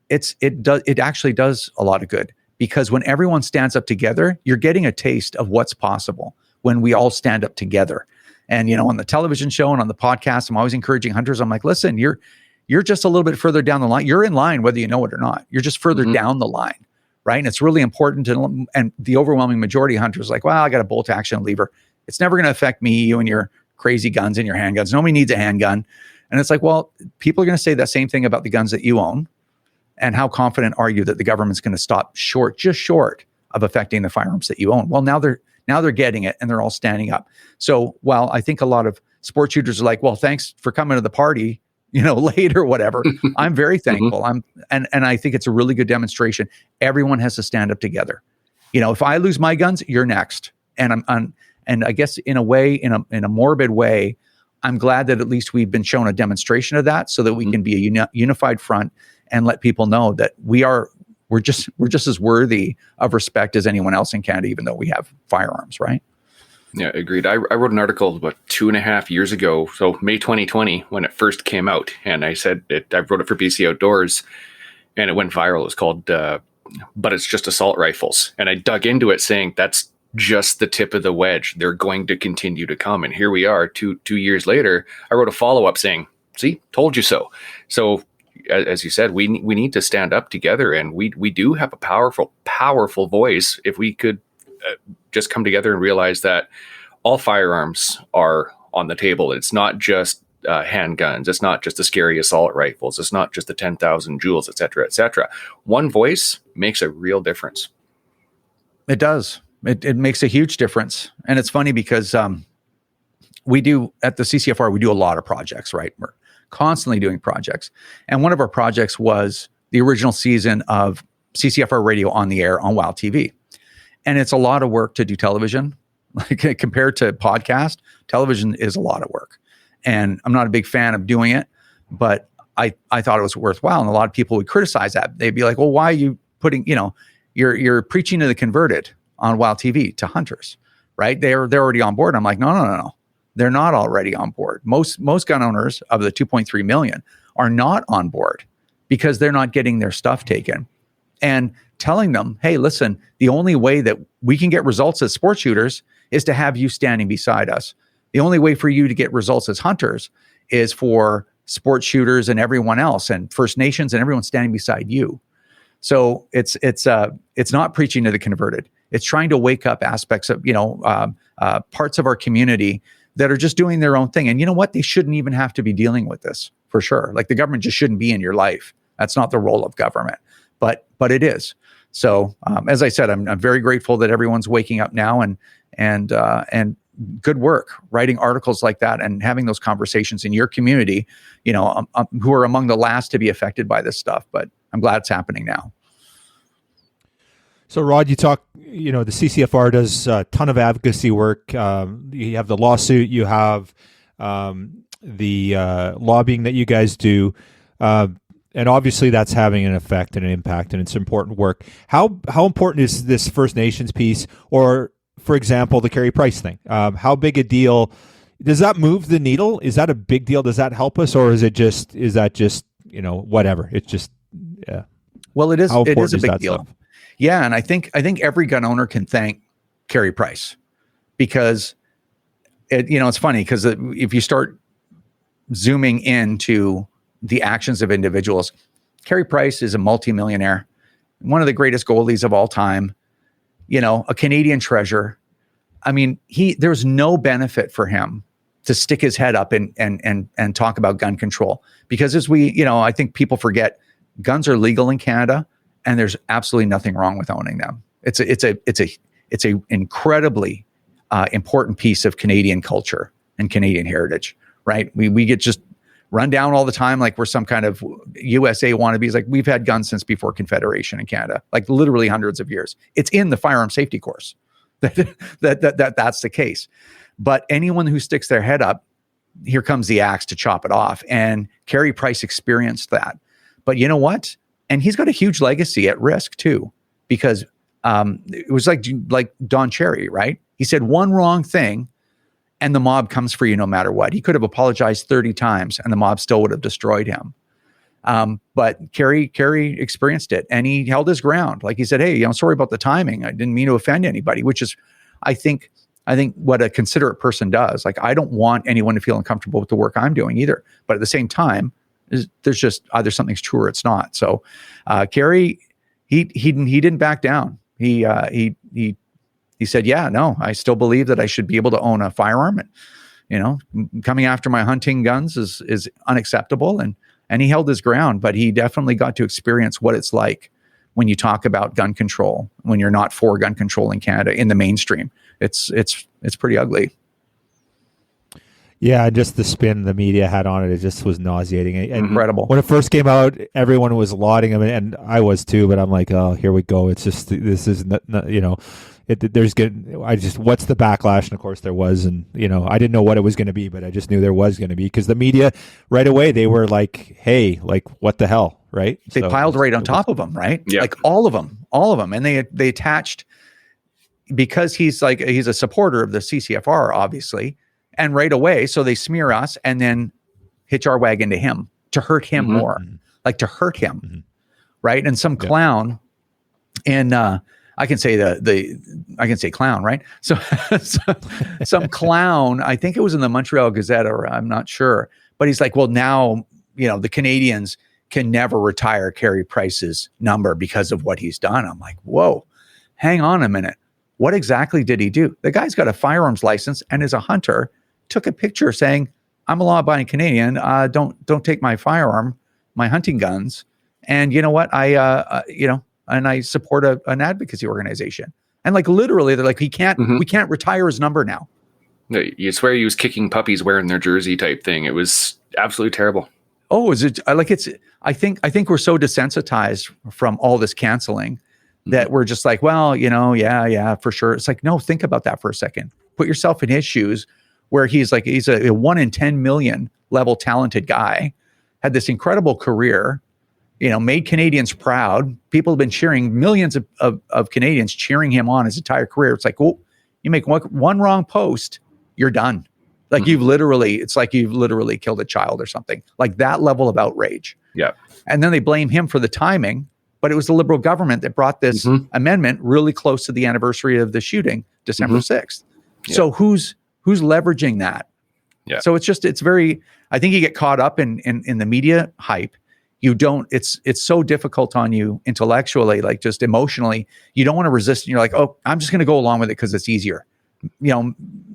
It actually does a lot of good, because when everyone stands up together, you're getting a taste of what's possible when we all stand up together. And, on the television show and on the podcast, I'm always encouraging hunters. I'm like, listen, you're just a little bit further down the line. You're in line, whether you know it or not. You're just further down the line, right? And it's really important and the overwhelming majority of hunters are like, well, I got a bolt action lever. It's never going to affect me, you and your crazy guns and your handguns. Nobody needs a handgun. And it's like, well, people are going to say that same thing about the guns that you own. And how confident are you that the government's going to stop just short of affecting the firearms that you own? Well, now they're getting it, and they're all standing up. So while I think a lot of sport shooters are like, well, thanks for coming to the party, late or whatever, I'm very thankful. And I think it's a really good demonstration. Everyone has to stand up together. If I lose my guns, you're next. And and I guess in a way, in a morbid way, I'm glad that at least we've been shown a demonstration of that, so that we can be a unified front and let people know that we're just as worthy of respect as anyone else in Canada, even though we have firearms, right? Yeah, agreed. I wrote an article about 2.5 years ago, so May 2020, when it first came out, and I said I wrote it for BC Outdoors, and it went viral. It was called "But It's Just Assault Rifles," and I dug into it, saying that's just the tip of the wedge. They're going to continue to come, and here we are, two years later. I wrote a follow-up saying, "See, told you so." So, as you said, we need to stand up together, and we do have a powerful voice. If we could just come together and realize that all firearms are on the table. It's not just handguns. It's not just the scary assault rifles. It's not just the 10,000 joules, et cetera, et cetera. One voice makes a real difference. It does. It makes a huge difference. And it's funny because we do at the CCFR, we do a lot of projects, right? We're constantly doing projects. And one of our projects was the original season of CCFR radio on the air on Wild TV. And it's a lot of work to do television. Like compared to podcast, television is a lot of work. And I'm not a big fan of doing it, but I thought it was worthwhile. And a lot of people would criticize that. They'd be like, well, why are you putting, you're preaching to the converted on Wild TV to hunters, right? They're already on board. I'm like, no. They're not already on board. Most gun owners of the 2.3 million are not on board because they're not getting their stuff taken. And telling them, hey, listen, the only way that we can get results as sport shooters is to have you standing beside us. The only way for you to get results as hunters is for sport shooters and everyone else and First Nations and everyone standing beside you. So it's not preaching to the converted. It's trying to wake up aspects of, parts of our community that are just doing their own thing. And you know what? They shouldn't even have to be dealing with this, for sure. Like the government just shouldn't be in your life. That's not the role of government, but it is. So as I said, I'm very grateful that everyone's waking up now and good work writing articles like that and having those conversations in your community, who are among the last to be affected by this stuff. But I'm glad it's happening now. So, Rod, you talk, the CCFR does a ton of advocacy work. You have the lawsuit, you have the lobbying that you guys do. And obviously that's having an effect and an impact, and it's important work. How important is this First Nations piece, or, for example, the Carey Price thing? How big a deal? Does that move the needle? Is that a big deal? Does that help us, or is that just whatever? It's just, yeah. Well, it is. It is a big deal. Stuff? Yeah, and I think every gun owner can thank Carey Price, because it's funny because if you start zooming into the actions of individuals, Carey Price is a multimillionaire, one of the greatest goalies of all time, a Canadian treasure. I mean, there's no benefit for him to stick his head up and talk about gun control, because as I think people forget, guns are legal in Canada and there's absolutely nothing wrong with owning them. It's a incredibly important piece of Canadian culture and Canadian heritage, right? We get just run down all the time like we're some kind of USA wannabes. Like, we've had guns since before Confederation in Canada, like literally hundreds of years. It's in the firearm safety course that's the case. But anyone who sticks their head up, here comes the axe to chop it off. And Carey Price experienced that. But you know what? And he's got a huge legacy at risk too, because it was like Don Cherry, right? He said one wrong thing and the mob comes for you no matter what. He could have apologized 30 times and the mob still would have destroyed him. But Carey experienced it, and he held his ground. Like he said, hey, sorry about the timing. I didn't mean to offend anybody, which is, I think what a considerate person does. Like, I don't want anyone to feel uncomfortable with the work I'm doing either. But at the same time, there's just either something's true or it's not. So Carey, he didn't back down. He said, yeah, no, I still believe that I should be able to own a firearm. And, coming after my hunting guns is unacceptable. And he held his ground, but he definitely got to experience what it's like when you talk about gun control, when you're not for gun control in Canada in the mainstream. It's pretty ugly. Yeah, just the spin the media had on it just was nauseating. And incredible. When it first came out, everyone was lauding him, and I was too. But I'm like, oh, here we go. It's just, this is not, what's the backlash? And of course there was, and I didn't know what it was going to be, but I just knew there was going to be, because the media right away, they were like, hey, like, what the hell, right? They piled right on top of him, right? Yeah. Like all of them, and they attached, because he's a supporter of the CCFR, obviously. And right away, so they smear us and then hitch our wagon to him to hurt him more, like to hurt him, right? And some clown, and I can say I can say clown, right? So some clown, I think it was in the Montreal Gazette, or I'm not sure, but he's like, well, now the Canadians can never retire Carey Price's number because of what he's done. I'm like, whoa, hang on a minute. what exactly did he do? The guy's got a firearms license and is a hunter, took a picture saying, I'm a law-abiding Canadian. Don't take my firearm, my hunting guns. And you know what? And I support an advocacy organization. And like literally, they're like, we can't retire his number now. You swear he was kicking puppies wearing their jersey type thing. It was absolutely terrible. Oh, is it like it's? I think we're so desensitized from all this canceling that we're just like, well, yeah, for sure. It's like, no, think about that for a second. Put yourself in his shoes, where he's a 1 in 10 million level talented guy, had this incredible career, made Canadians proud. People have been cheering, millions of Canadians cheering him on his entire career. It's like, well, you make one wrong post, you're done. Like it's like you've literally killed a child or something, like that level of outrage. Yeah. And then they blame him for the timing, but it was the Liberal government that brought this amendment really close to the anniversary of the shooting, December 6th. Yeah. So who's leveraging that? Yeah. So it's very, I think you get caught up in the media hype. You don't, it's so difficult on you intellectually, like just emotionally, you don't want to resist. And you're like, oh, I'm just going to go along with it because it's easier,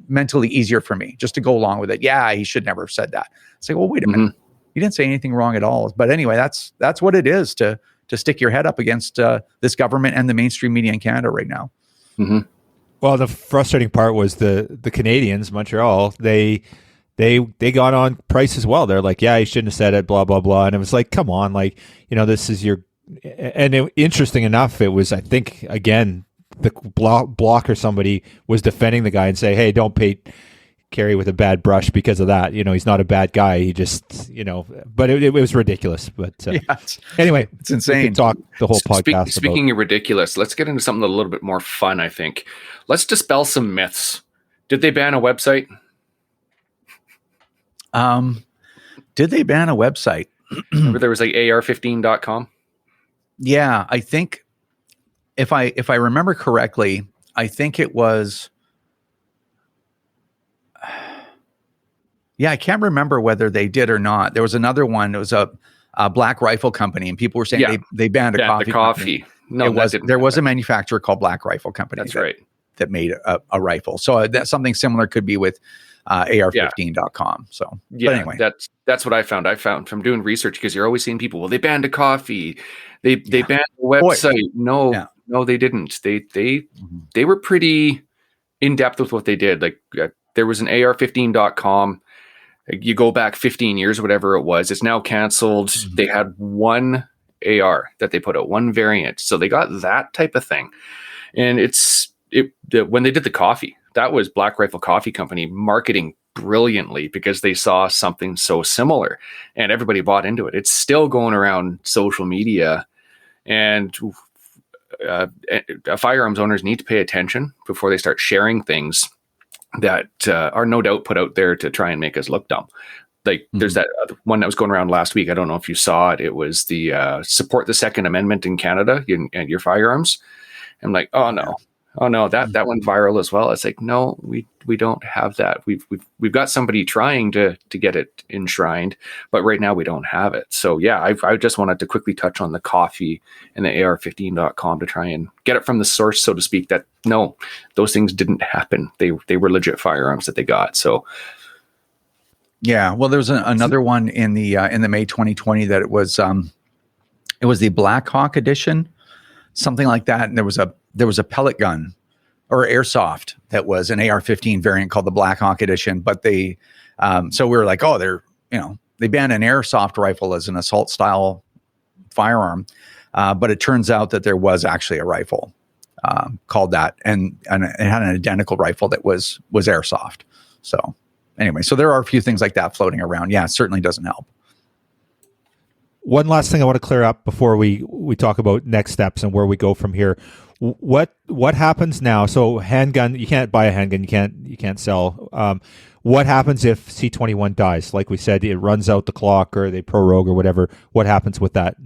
mentally easier for me just to go along with it. Yeah, he should never have said that. It's like, well, wait a minute. You didn't say anything wrong at all. But anyway, that's what it is to stick your head up against this government and the mainstream media in Canada right now. Well, the frustrating part was the Canadians, Montreal, they got on Price as well. They're like, yeah, you shouldn't have said it, blah, blah, blah. And it was like, come on, like, this is your, and interesting enough, it was, I think, again, the block or somebody was defending the guy and say, hey, don't paint Kerry with a bad brush because of that. He's not a bad guy. He just, but it was ridiculous. But anyway, it's insane. We can talk the whole podcast. Speaking of ridiculous, let's get into something a little bit more fun, I think. Let's dispel some myths. Did they ban a website? Did they ban a website? Remember there was like ar15.com? Yeah, I think if I remember correctly, I think it was. Yeah, I can't remember whether they did or not. There was another one. It was a Black Rifle Company, and people were saying they banned a coffee. No, there was a manufacturer called Black Rifle Company. That's right. That made a rifle. So that something similar could be with AR15.com. So yeah, but anyway, that's what I found. I found from doing research, because you're always seeing people, well, they banned a coffee, they banned a website. No, they didn't. They were pretty in depth with what they did. Like there was an AR15.com. You go back 15 years, whatever it was, it's now canceled. They had one AR that they put out, one variant. So they got that type of thing. And when they did the coffee, that was Black Rifle Coffee Company marketing brilliantly, because they saw something so similar and everybody bought into it. It's still going around social media, and firearms owners need to pay attention before they start sharing things that are no doubt put out there to try and make us look dumb. Like there's that other one that was going around last week. I don't know if you saw it. It was the support the Second Amendment in Canada and your firearms. I'm like, oh no, that went viral as well. It's like, no, we don't have that. We've got somebody trying to get it enshrined, but right now we don't have it. So yeah, I just wanted to quickly touch on the coffee and the AR15.com to try and get it from the source, so to speak, that no, those things didn't happen. They were legit firearms that they got. So yeah, well, there's another one in the May 2020 that it was the Black Hawk edition, something like that, and there was a pellet gun or airsoft that was an AR-15 variant called the Black Hawk edition. But they, so we were like, oh, they banned an airsoft rifle as an assault style firearm. But it turns out that there was actually a rifle called that, and it had an identical rifle that was airsoft. So anyway, so there are a few things like that floating around. Yeah, it certainly doesn't help. One last thing I want to clear up before we talk about next steps and where we go from here. What happens now? So handgun, you can't buy a handgun, you can't sell. What happens if C21 dies? Like we said, it runs out the clock, or they prorogue or whatever. What happens with that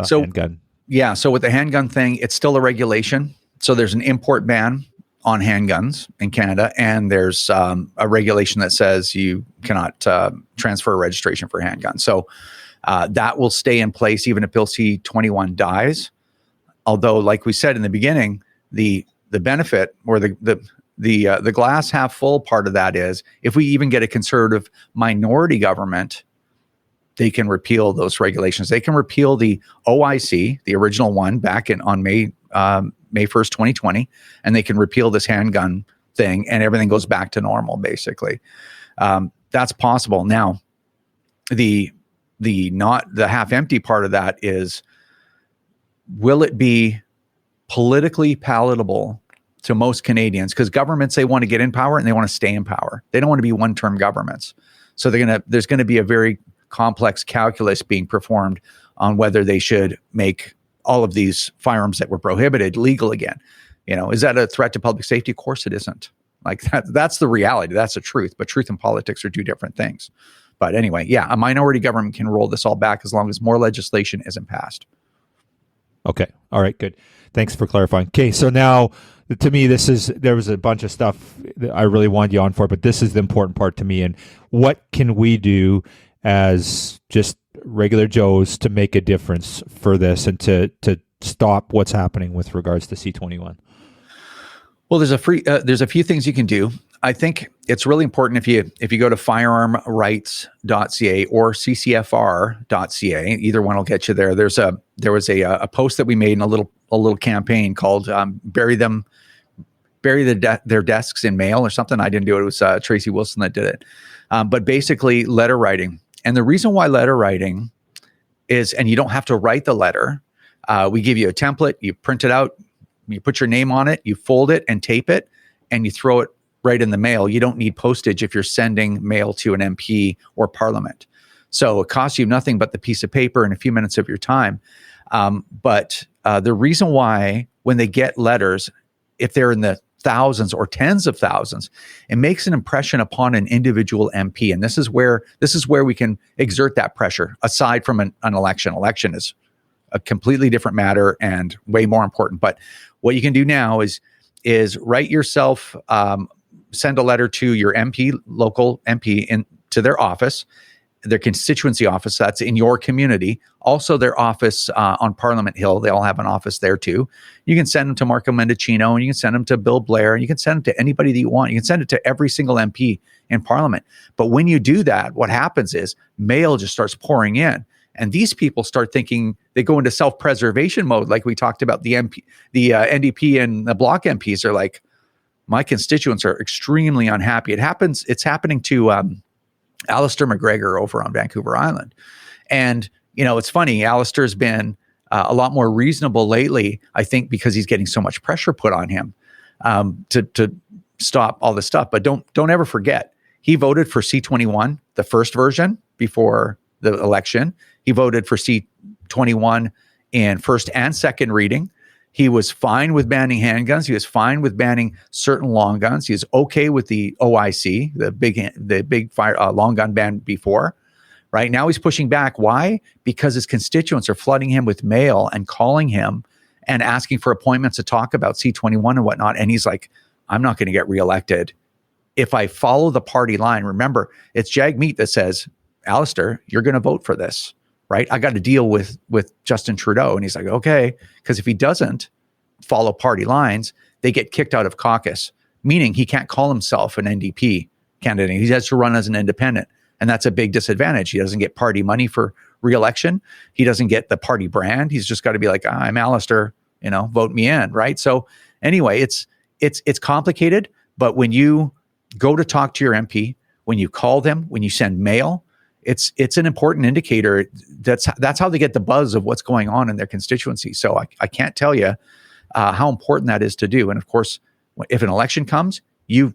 handgun? Yeah, so with the handgun thing, it's still a regulation. So there's an import ban on handguns in Canada, and there's a regulation that says you cannot transfer a registration for handguns. So that will stay in place even if Bill C-21 dies. Although, like we said in the beginning, the the benefit or the glass half full part of that is if we even get a conservative minority government, they can repeal those regulations. They can repeal the OIC, the original one back on May 1st, 2020, and they can repeal this handgun thing, and everything goes back to normal, basically. That's possible. Now, the half empty part of that is, will it be politically palatable to most Canadians? Because governments, they want to get in power and they want to stay in power. They don't want to be one-term governments. So there's going to be a very complex calculus being performed on whether they should make all of these firearms that were prohibited legal again. Is that a threat to public safety? Of course it isn't. Like that's the reality. That's the truth. But truth and politics are two different things. But anyway, yeah, a minority government can roll this all back as long as more legislation isn't passed. Okay. All right. Good. Thanks for clarifying. Okay. So now, to me, there was a bunch of stuff that I really wanted you on for, but this is the important part to me. And what can we do as just regular Joes to make a difference for this and to stop what's happening with regards to C21? Well, there's a few things you can do. I think it's really important if you go to firearmrights.ca or CCFR.ca, either one will get you there. There was a post that we made in a little campaign called bury their desks in mail or something. I didn't do it. It was Tracy Wilson that did it. But basically letter writing. And the reason why letter writing is, and you don't have to write the letter. We give you a template, you print it out, you put your name on it, you fold it and tape it, and you throw it right in the mail. You don't need postage if you're sending mail to an MP or Parliament. So it costs you nothing but the piece of paper and a few minutes of your time. But the reason why when they get letters, if they're in the thousands or tens of thousands, it makes an impression upon an individual MP. And this is where we can exert that pressure aside from an election. Election is a completely different matter and way more important. But what you can do now is write yourself, send a letter to your MP, local MP, to their office, their constituency office that's in your community, also their office on Parliament Hill. They all have an office there too. You can send them to Marco Mendicino, and you can send them to Bill Blair, and you can send them to anybody that you want. You can send it to every single MP in Parliament. But when you do that, what happens is mail just starts pouring in. And these people start thinking, they go into self-preservation mode, like we talked about. The NDP and the Bloc MPs are like, my constituents are extremely unhappy. It's happening to Alistair McGregor over on Vancouver Island. And, it's funny, Alistair's been a lot more reasonable lately, I think, because he's getting so much pressure put on him to stop all this stuff. But don't ever forget, he voted for C21, the first version before the election. He voted for C21 in first and second reading. He was fine with banning handguns. He was fine with banning certain long guns. He was okay with the OIC, the big fire long gun ban before. Right now, he's pushing back. Why? Because his constituents are flooding him with mail and calling him and asking for appointments to talk about C21 and whatnot. And he's like, I'm not going to get reelected if I follow the party line. Remember, it's Jagmeet that says, Alistair, you're going to vote for this, right? I got to deal with Justin Trudeau. And he's like, okay, because if he doesn't follow party lines, they get kicked out of caucus, meaning he can't call himself an NDP candidate. He has to run as an independent. And that's a big disadvantage. He doesn't get party money for re-election. He doesn't get the party brand. He's just got to be like, I'm Alistair, vote me in, right? So anyway, it's complicated, but when you go to talk to your MP, when you call them, when you send mail, it's an important indicator. That's how they get the buzz of what's going on in their constituency. So I can't tell you how important that is to do. And of course, if an election comes, you've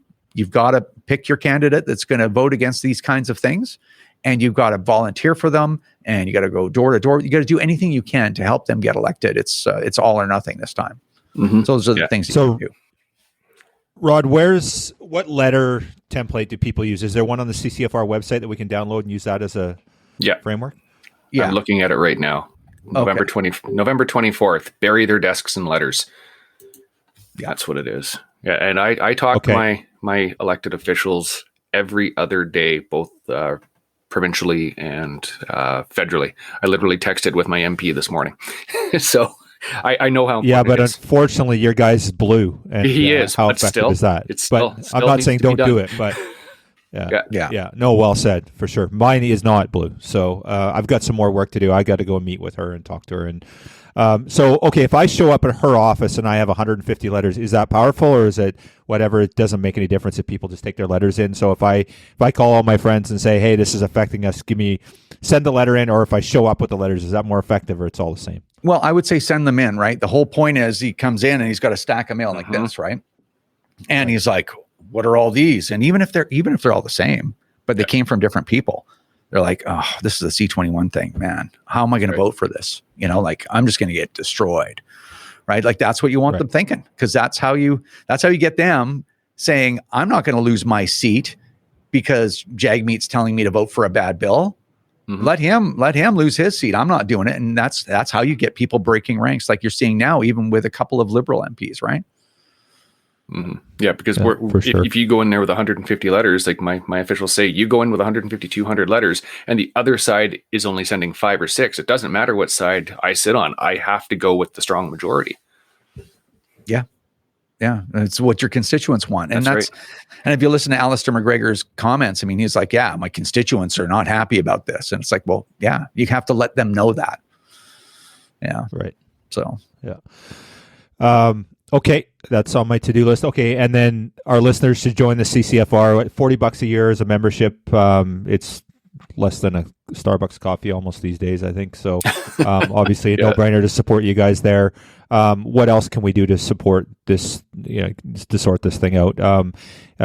got to pick your candidate that's going to vote against these kinds of things, and you've got to volunteer for them, and you got to go door to door. You got to do anything you can to help them get elected. It's all or nothing this time. Mm-hmm. So those are the things you can do. Rod, what letter template do people use? Is there one on the CCFR website that we can download and use that as a framework? Yeah, I'm looking at it right now. November 24th. Bury their desks in letters. Yeah. That's what it is. Yeah, and I talk to my elected officials every other day, both provincially and federally. I literally texted with my MP this morning. So I know how important Yeah, but it is. unfortunately, your guy's is blue. And He is, how but effective still, is that? it's But still I'm not needs saying to be don't do done. it, but Yeah. Yeah. no, well said for sure. Mine is not blue, so I've got some more work to do. I got to go meet with her and talk to her. And so, okay, if I show up at her office and I have 150 letters, is that powerful, or is it whatever? It doesn't make any difference if people just take their letters in. So if I call all my friends and say, hey, this is affecting us, send the letter in, or if I show up with the letters, is that more effective, or it's all the same? Well, I would say send them in, right? The whole point is he comes in and he's got a stack of mail like this, right? And he's like, what are all these? And even if they're all the same, but they came from different people, they're like, oh, this is a C-21 thing, man. How am I going to vote for this? Like, I'm just going to get destroyed, right? Like, that's what you want them thinking, because that's how you get them saying, I'm not going to lose my seat because Jagmeet's telling me to vote for a bad bill. Let him lose his seat. I'm not doing it. And that's how you get people breaking ranks, like you're seeing now, even with a couple of Liberal MPs, right? Yeah, because if you go in there with 150 letters, like my officials say, you go in with 150, 200 letters, and the other side is only sending 5 or 6. It doesn't matter what side I sit on. I have to go with the strong majority. Yeah, it's what your constituents want. And that's right. And if you listen to Alistair McGregor's comments, I mean, he's like, yeah, my constituents are not happy about this. And it's like, well, yeah, you have to let them know that. Yeah. Right. So, yeah. Okay, that's on my to-do list. Okay, and then our listeners should join the CCFR. $40 a year is a membership. It's less than a Starbucks coffee almost these days, I think. So obviously a no-brainer to support you guys there. What else can we do to support this, to sort this thing out?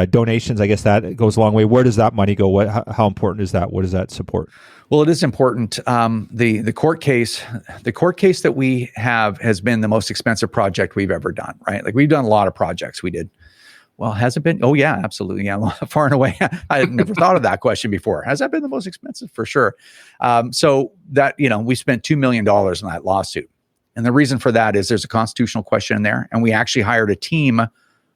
Donations, I guess that goes a long way. Where does that money go? How important is that? What does that support? Well, it is important. The court case that we have has been the most expensive project we've ever done, right? Like, we've done a lot of projects. We did. Well, has it been? Oh yeah, absolutely. Yeah, far and away. I had never thought of that question before. Has that been the most expensive? For sure. So that, we spent $2 million on that lawsuit. And the reason for that is there's a constitutional question in there. And we actually hired a team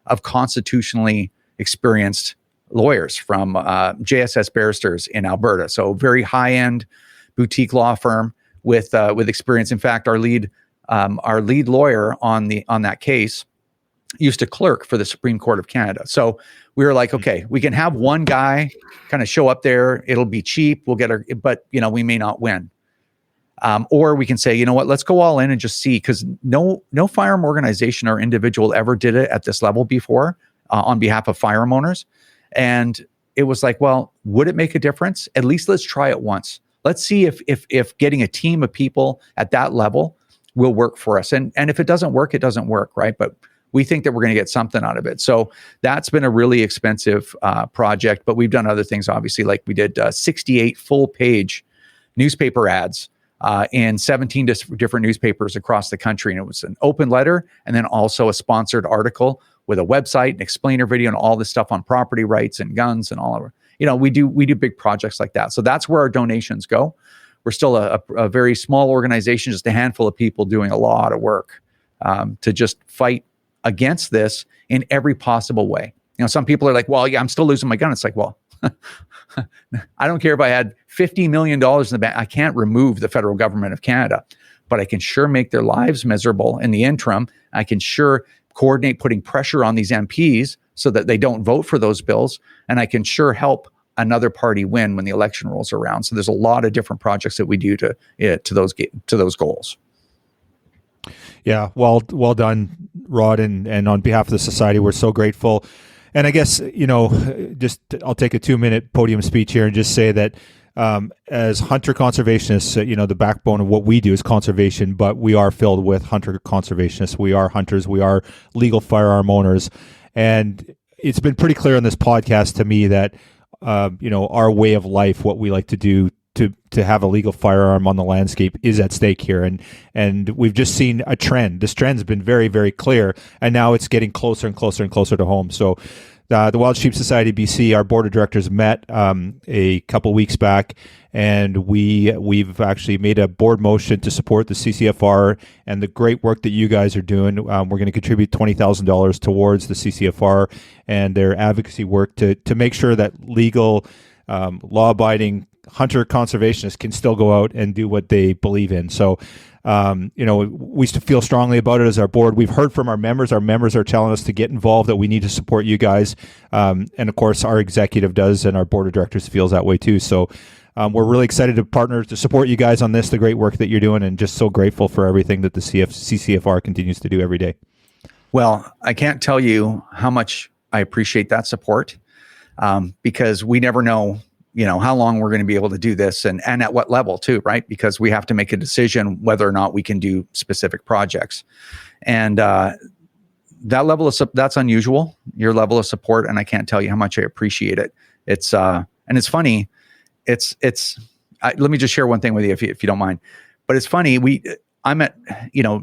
of constitutionally experienced lawyers from JSS Barristers in Alberta. So very high-end boutique law firm with experience. In fact, our lead lawyer on that case used to clerk for the Supreme Court of Canada. So we were like, okay, we can have one guy kind of show up there. It'll be cheap. We'll get but we may not win. Or we can say, you know what, let's go all in and just see, because no firearm organization or individual ever did it at this level before on behalf of firearm owners. And it was like, well, would it make a difference? At least let's try it once. Let's see if getting a team of people at that level will work for us. And if it doesn't work, it doesn't work, right? But we think that we're going to get something out of it. So that's been a really expensive project. But we've done other things, obviously, like we did 68 full-page newspaper ads in 17 different newspapers across the country. And it was an open letter and then also a sponsored article with a website, an explainer video, and all this stuff on property rights and guns and all of it. We do big projects like that. So that's where our donations go. We're still a very small organization, just a handful of people doing a lot of work to just fight against this in every possible way. Some people are like, well, yeah, I'm still losing my gun. It's like, well, I don't care if I had $50 million in the bank. I can't remove the federal government of Canada, but I can sure make their lives miserable in the interim. I can sure coordinate putting pressure on these MPs so that they don't vote for those bills. And I can sure help another party win when the election rolls around. So there's a lot of different projects that we do to those goals. Yeah, well done, Rod, and on behalf of the society, we're so grateful. And I guess, just I'll take a 2-minute podium speech here and just say that as hunter conservationists, the backbone of what we do is conservation, but we are filled with hunter conservationists. We are hunters. We are legal firearm owners. And it's been pretty clear on this podcast to me that, our way of life, what we like to do to have a legal firearm on the landscape is at stake here. And we've just seen a trend. This trend's been very, very clear. And now it's getting closer and closer and closer to home. So the Wild Sheep Society BC, our board of directors met a couple weeks back, and we've actually made a board motion to support the CCFR and the great work that you guys are doing. We're going to contribute $20,000 towards the CCFR and their advocacy work to make sure that legal, law-abiding hunter conservationists can still go out and do what they believe in. So, we feel strongly about it as our board. We've heard from our members. Our members are telling us to get involved, that we need to support you guys. And of course, our executive does, and our board of directors feels that way too. So we're really excited to partner to support you guys on this, the great work that you're doing, and just so grateful for everything that the CCFR continues to do every day. Well, I can't tell you how much I appreciate that support, because we never know, how long we're going to be able to do this and at what level too, right? Because we have to make a decision whether or not we can do specific projects. And that level of that's unusual, your level of support, and I can't tell you how much I appreciate it. It's and it's funny. Let me just share one thing with you if you don't mind. But it's funny, I'm at,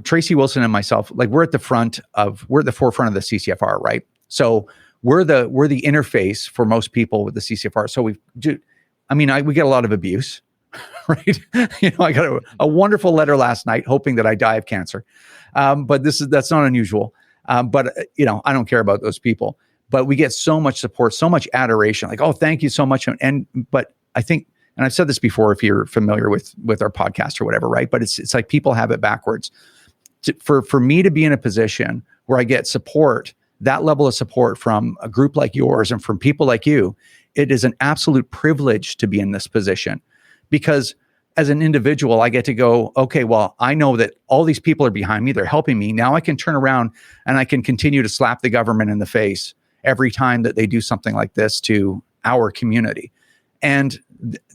Tracy Wilson and myself, like we're at the forefront of the CCFR, right? So we're the interface for most people with the CCFR. So we get a lot of abuse, right? I got a wonderful letter last night hoping that I die of cancer. But that's not unusual. But I don't care about those people, but we get so much support, so much adoration, like, oh, thank you so much. But I think, and I've said this before, if you're familiar with our podcast or whatever, right? But it's like people have it backwards. For me to be in a position where I get support, that level of support from a group like yours and from people like you, it is an absolute privilege to be in this position, because as an individual, I get to go, okay, well, I know that all these people are behind me. They're helping me. Now I can turn around and I can continue to slap the government in the face every time that they do something like this to our community. And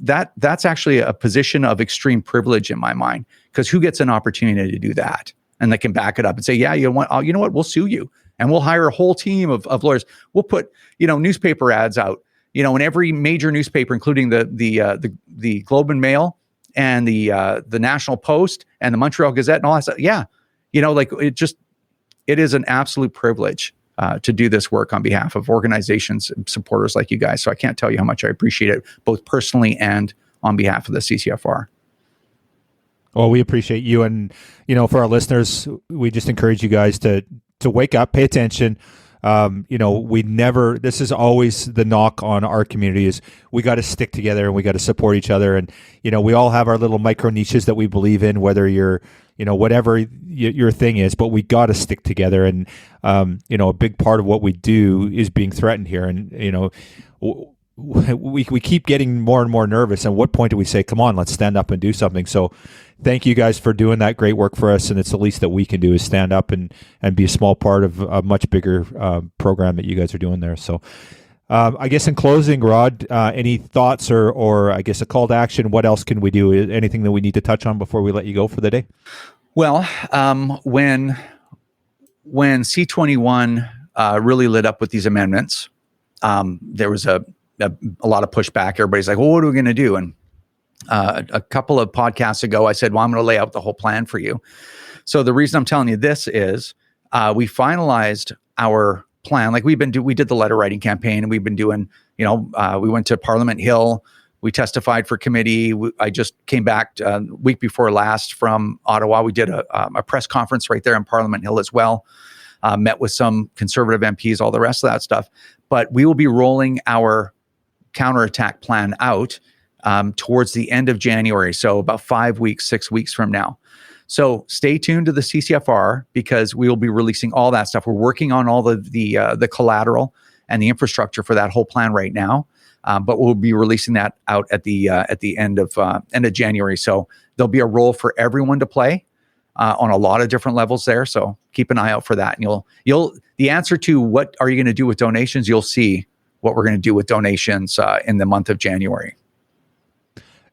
that's actually a position of extreme privilege in my mind, because who gets an opportunity to do that? And they can back it up and say, yeah, you know what, we'll sue you. And we'll hire a whole team of lawyers. We'll put, newspaper ads out, in every major newspaper, including the Globe and Mail and the National Post and the Montreal Gazette and all that stuff. Yeah. It is an absolute privilege to do this work on behalf of organizations and supporters like you guys. So I can't tell you how much I appreciate it, both personally and on behalf of the CCFR. Well, we appreciate you. And, for our listeners, we just encourage you guys to wake up, pay attention. This is always the knock on our community is we got to stick together and we got to support each other. And, we all have our little micro niches that we believe in, whether you're, whatever your thing is, but we got to stick together. And, a big part of what we do is being threatened here. And, we keep getting more and more nervous. And at what point do we say, come on, let's stand up and do something? So thank you guys for doing that great work for us. And it's the least that we can do is stand up and be a small part of a much bigger program that you guys are doing there. So I guess in closing, Rod, any thoughts or I guess a call to action? What else can we do? Anything that we need to touch on before we let you go for the day? Well, when C21 really lit up with these amendments, there was a lot of pushback. Everybody's like, well, what are we going to do? And a couple of podcasts ago, I said, well, I'm going to lay out the whole plan for you. So the reason I'm telling you this is we finalized our plan. Like we did the letter writing campaign, and we've been doing, we went to Parliament Hill. We testified for committee. I just came back week before last from Ottawa. We did a press conference right there in Parliament Hill as well. Met with some Conservative MPs, all the rest of that stuff. But we will be rolling our counterattack plan out towards the end of January. So about 5 weeks, 6 weeks from now. So stay tuned to the CCFR, because we will be releasing all that stuff. We're working on all the collateral and the infrastructure for that whole plan right now. But we'll be releasing that out at the end of January. So there'll be a role for everyone to play on a lot of different levels there. So keep an eye out for that. And the answer to what are you going to do with donations, you'll see what we're going to do with donations in the month of January.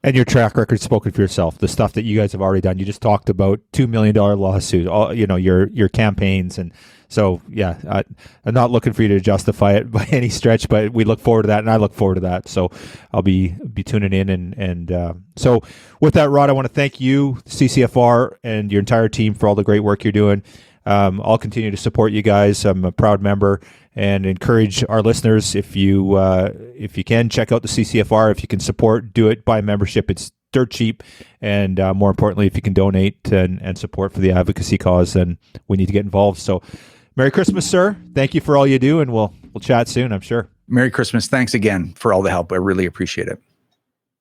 And your track record spoken for yourself. The stuff that you guys have already done. You just talked about $2 million lawsuit. All your campaigns, and so yeah. I'm not looking for you to justify it by any stretch, but we look forward to that, and I look forward to that. So I'll be tuning in, and so with that, Rod, I want to thank you, CCFR, and your entire team for all the great work you're doing. I'll continue to support you guys. I'm a proud member, and encourage our listeners, if you can, check out the CCFR. If you can support, do it by membership. It's dirt cheap, and more importantly, if you can donate and support for the advocacy cause, then we need to get involved. So Merry Christmas, sir. Thank you for all you do, and we'll chat soon, I'm sure. Merry Christmas. Thanks again for all the help. I really appreciate it.